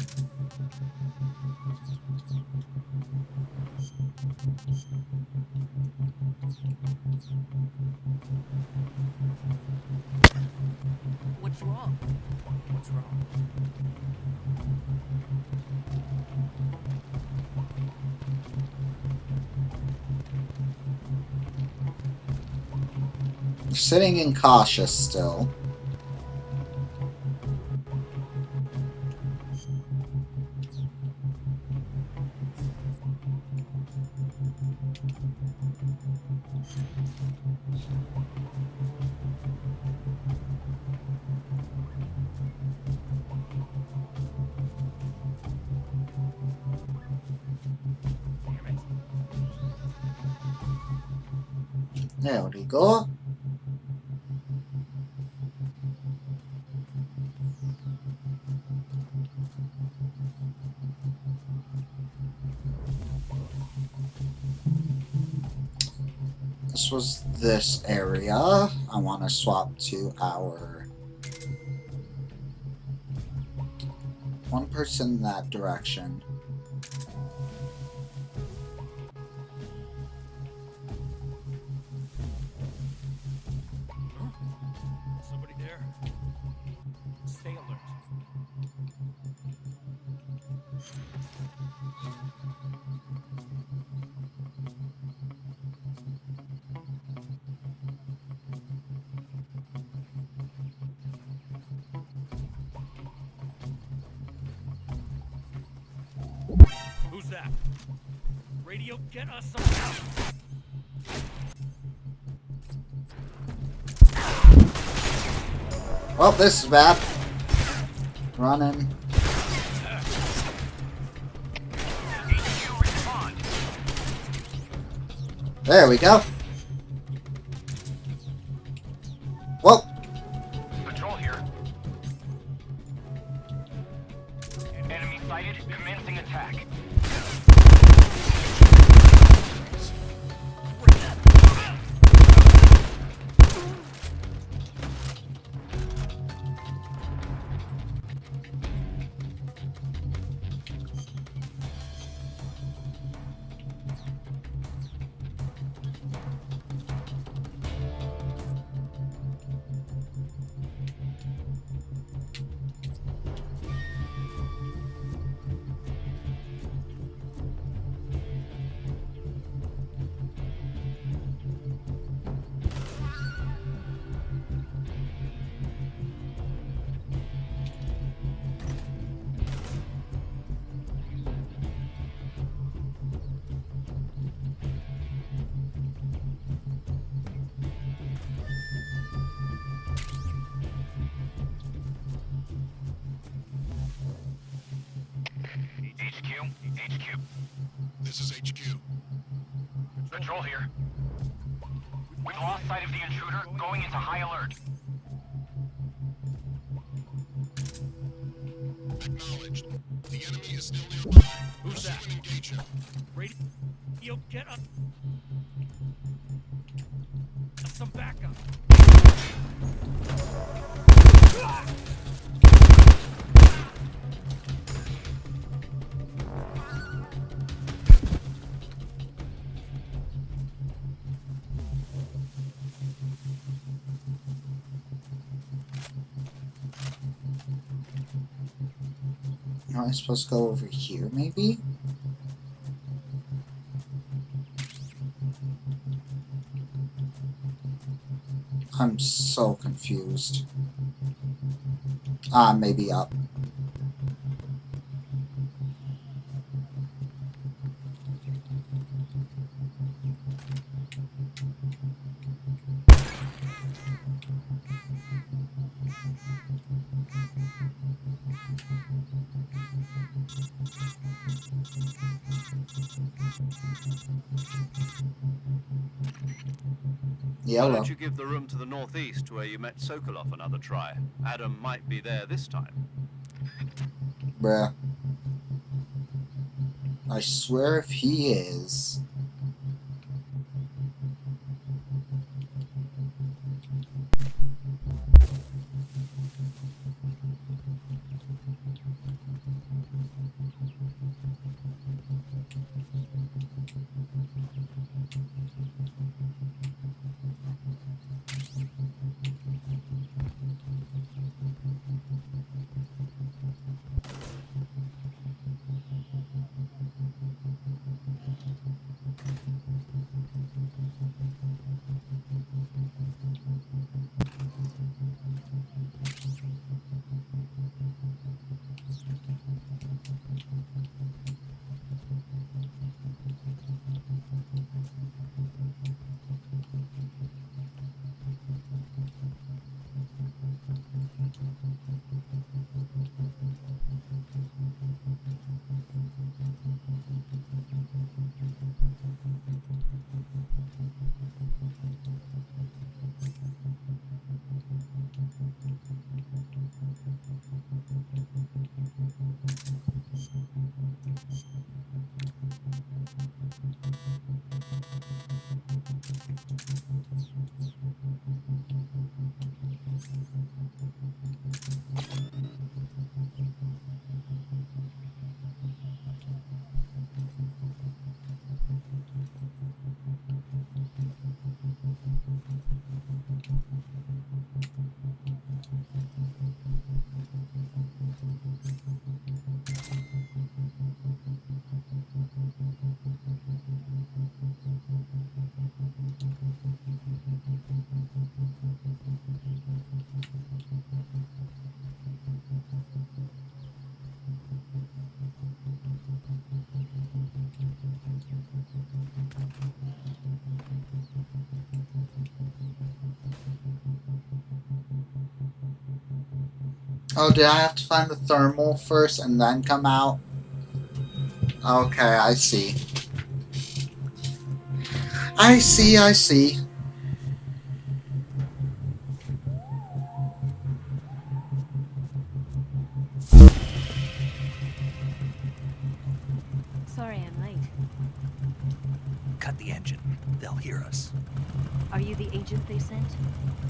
What's wrong? What's wrong? Sitting incautious still. There we go. This was this area. I want to swap to our one person in that direction. Stay alert. Who's that? Radio, get us some help! Well, this is bad. Running. There we go. Whoa. Patrol here. Enemy sighted. Commencing attack. HQ. This is HQ. Patrol here. We've lost sight of the intruder, going into high alert. Acknowledged. The enemy is still nearby. Who's that? Pursue and engage him. Radio, get up. Some backup. Am I supposed to go over here, maybe? I'm so confused. Ah, maybe up. Why Yellow. don't you give the room to the northeast where you met Sokolov another try? Adam might be there this time. Bruh. I swear if he is... Oh, did I have to find the thermal first and then come out? Okay, I see. I see, I see. Sorry I'm late. Cut the engine. They'll hear us. Are you the agent they sent?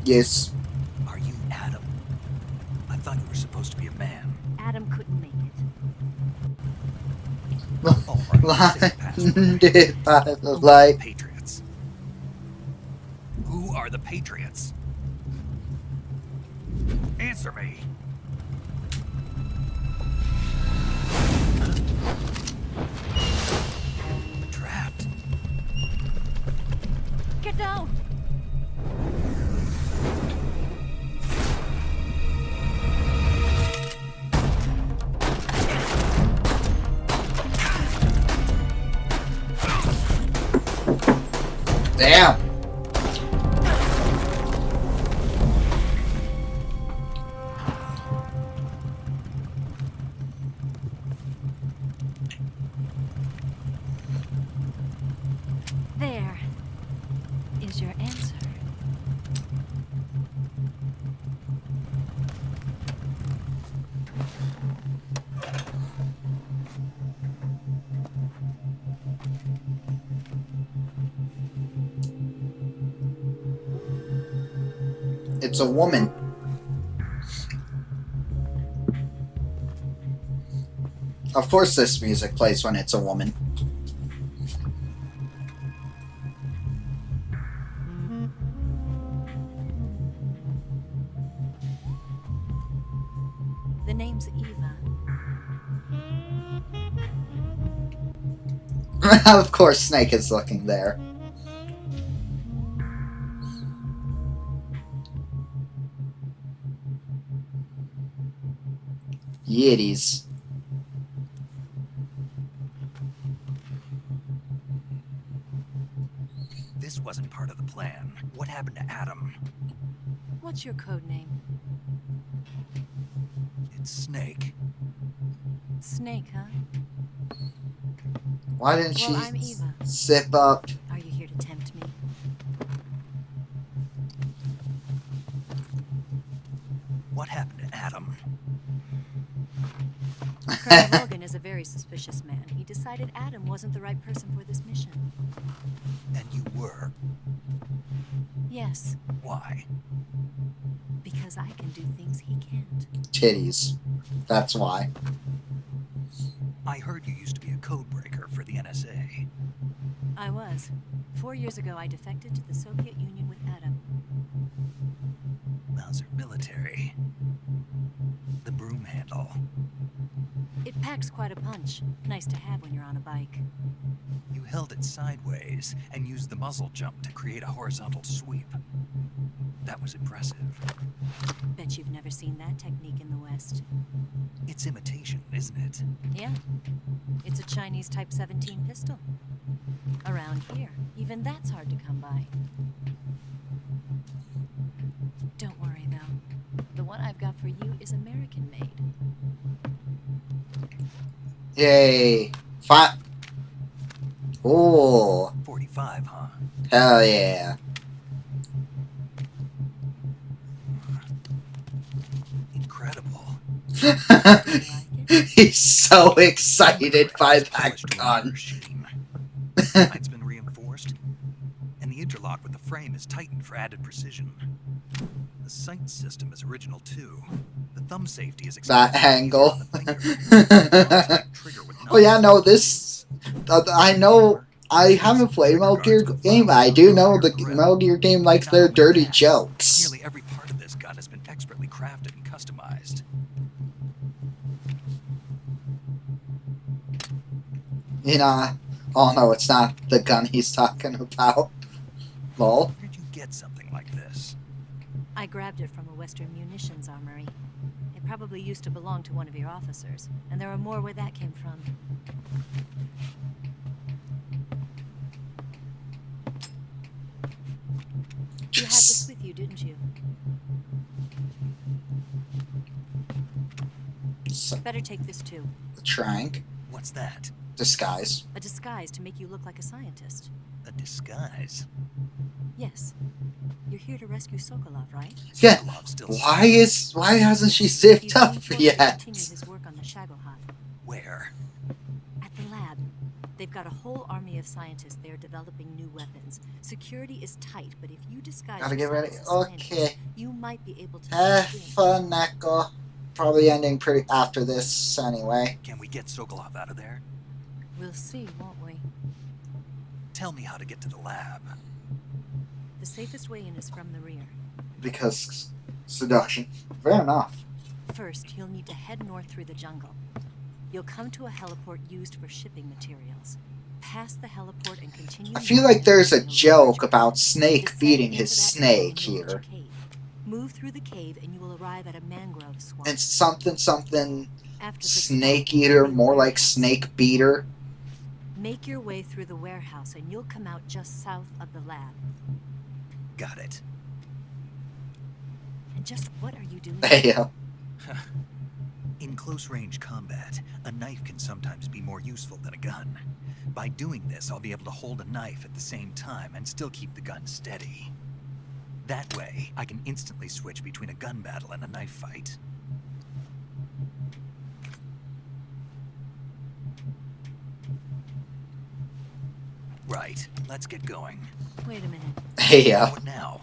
Yes. Are you Adam? I thought you were supposed to be a man. Adam couldn't make it. Blinded by the Who are light. the Patriots? Who are the Patriots? Answer me. Trapped. Get down! Damn. There is your answer. It's a woman. Of course this music plays when it's a woman. The name's Eva. Of course Snake is looking there. Yetis. This wasn't part of the plan. What happened to Adam? What's your code name? It's Snake. Snake, huh? Why didn't Well, I'm she Eva. zip up? Are you here to tempt me? What happened to Adam? Colonel Morgan is a very suspicious man. He decided Adam wasn't the right person for this mission. And you were? Yes, Why? because I can do things he can't. Titties. That's why. I heard you used to be a code breaker for the NSA. I was. 4 years ago, I defected to the Soviet Union with Adam. Those are military. The broom handle. It packs quite a punch. Nice to have when you're on a bike. You held it sideways and used the muzzle jump to create a horizontal sweep. That was impressive. Bet you've never seen that technique in the West. It's imitation, isn't it? Yeah. It's a Chinese Type 17 pistol. Around here, even that's hard to come by. Don't worry, though. The one I've got for you is American-made. Yay. Fine. Ooh. 45, huh? Hell yeah. Incredible. He's so excited by that gun. The side's been reinforced, and the interlock with the frame is tightened for added precision. The sight system is original too. The thumb safety is That angle. Oh yeah, no, this... I know... I haven't played Metal Gear game, but I do know the Metal Gear game likes their dirty jokes. Nearly every part of this gun has been expertly crafted and customized. You know... Oh no, it's not the gun he's talking about. Lol. Where'd you get something like this? I grabbed it from a Western munitions armory. It probably used to belong to one of your officers, and there are more where that came from. You had this with you, didn't you? So, Better take this too. the trank. What's that? Disguise. A disguise to make you look like a scientist. A disguise? Yes. You're here to rescue Sokolov, right? Yeah. Sokolov's still Why hasn't she zipped up yet? Continue his work on the Shagohod. Where? At the lab. They've got a whole army of scientists there developing new weapons. Security is tight, but if you disguise Gotta get ready. yourself as a scientist, Okay. you might be able to Fun, Neko. Probably ending pretty after this anyway. Can we get Sokolov out of there? We'll see, won't we? Tell me how to get to the lab. The safest way in is from the rear. Because seduction. Fair enough. First, you'll need to head north through the jungle. You'll come to a heliport used for shipping materials. Pass the heliport and continue. I feel like there's a joke about Snake feeding his snake here. Move through the cave and you will arrive at a mangrove swamp. And something snake eater, more like snake beater. Make your way through the warehouse and you'll come out just south of the lab. Got it. And just what are you doing? Yeah. In close-range combat, a knife can sometimes be more useful than a gun. By doing this, I'll be able to hold a knife at the same time and still keep the gun steady. That way, I can instantly switch between a gun battle and a knife fight. Right, let's get going. Wait a minute. Yeah. What now?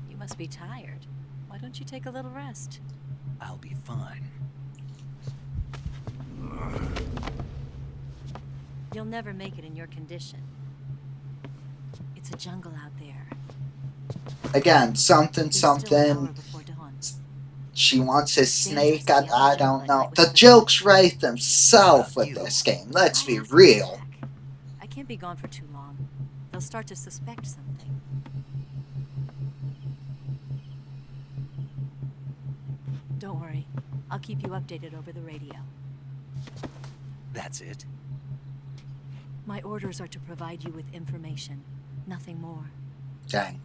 You must be tired. Why don't you take a little rest? I'll be fine. You'll never make it in your condition. It's a jungle out there. Again, something. She wants his snake. I don't know. The jokes write themselves with this game. Let's be real. I can't be gone for too long. They'll start to suspect something. Don't worry. I'll keep you updated over the radio. That's it? My orders are to provide you with information. Nothing more. Dang.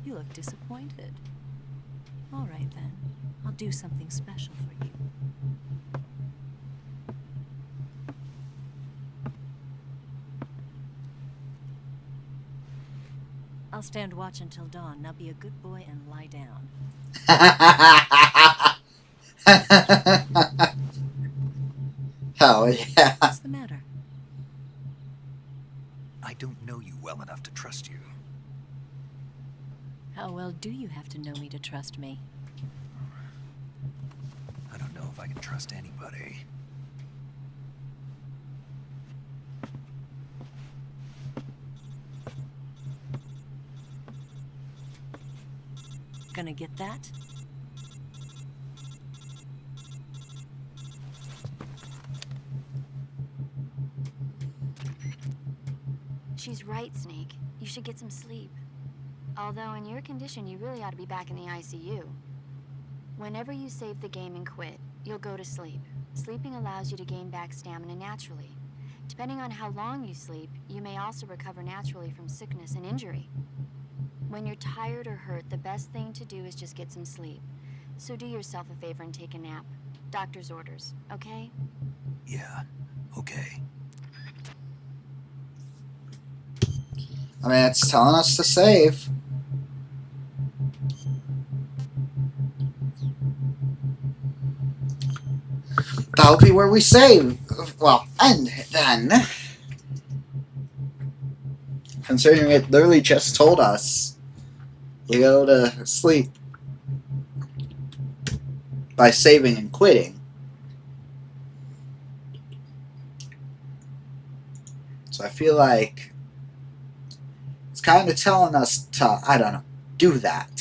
You look disappointed. All right, then. I'll do something special for you. I'll stand watch until dawn. Now be a good boy and lie down. Oh, yeah. What's the matter? I don't know you well enough to trust you. How well do you have to know me to trust me? I don't know if I can trust anybody. Gonna get that? She's right, Snake. You should get some sleep. Although in your condition, you really ought to be back in the ICU. Whenever you save the game and quit, you'll go to sleep. Sleeping allows you to gain back stamina naturally. Depending on how long you sleep, you may also recover naturally from sickness and injury. When you're tired or hurt, the best thing to do is just get some sleep. So do yourself a favor and take a nap. Doctor's orders, okay? Yeah, okay. I mean, it's telling us to save. That'll be where we save. Well, and then, considering it literally just told us to go to sleep by saving and quitting. So I feel like it's kind of telling us to, I don't know, do that.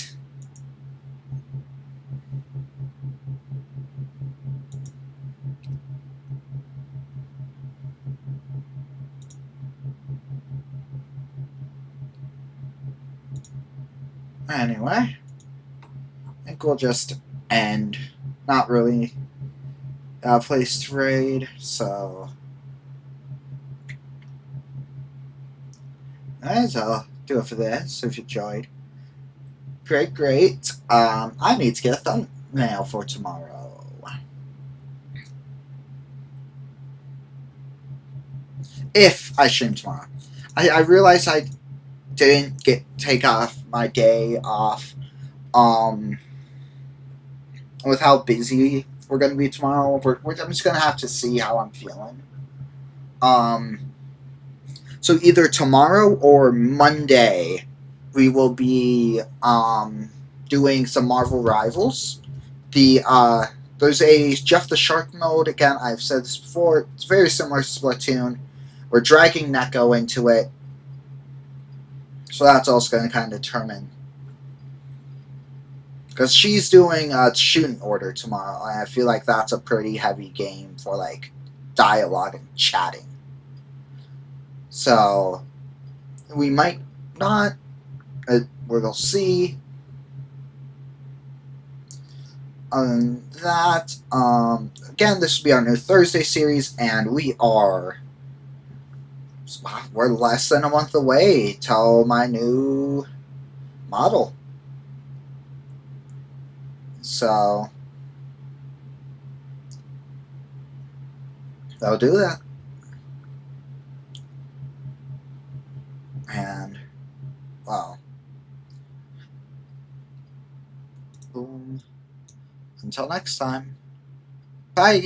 Anyway, I think we'll just end. Not really a place to raid, so. Alright, so I'll do it for this if you enjoyed. Great. I need to get a mail for tomorrow. If I stream tomorrow. I realize I didn't take off my day off with how busy we're going to be tomorrow. I'm just going to have to see how I'm feeling. So either tomorrow or Monday we will be doing some Marvel Rivals. There's a Jeff the Shark mode. Again, I've said this before. It's very similar to Splatoon. We're dragging Neko into it. So that's also going to kind of determine. Because she's doing Shooting Order tomorrow. And I feel like that's a pretty heavy game for like dialogue and chatting. So we might not. We'll see. That again, this will be our new Thursday series, and we're less than a month away till my new model. So they'll do that. And well, boom. Until next time. Bye.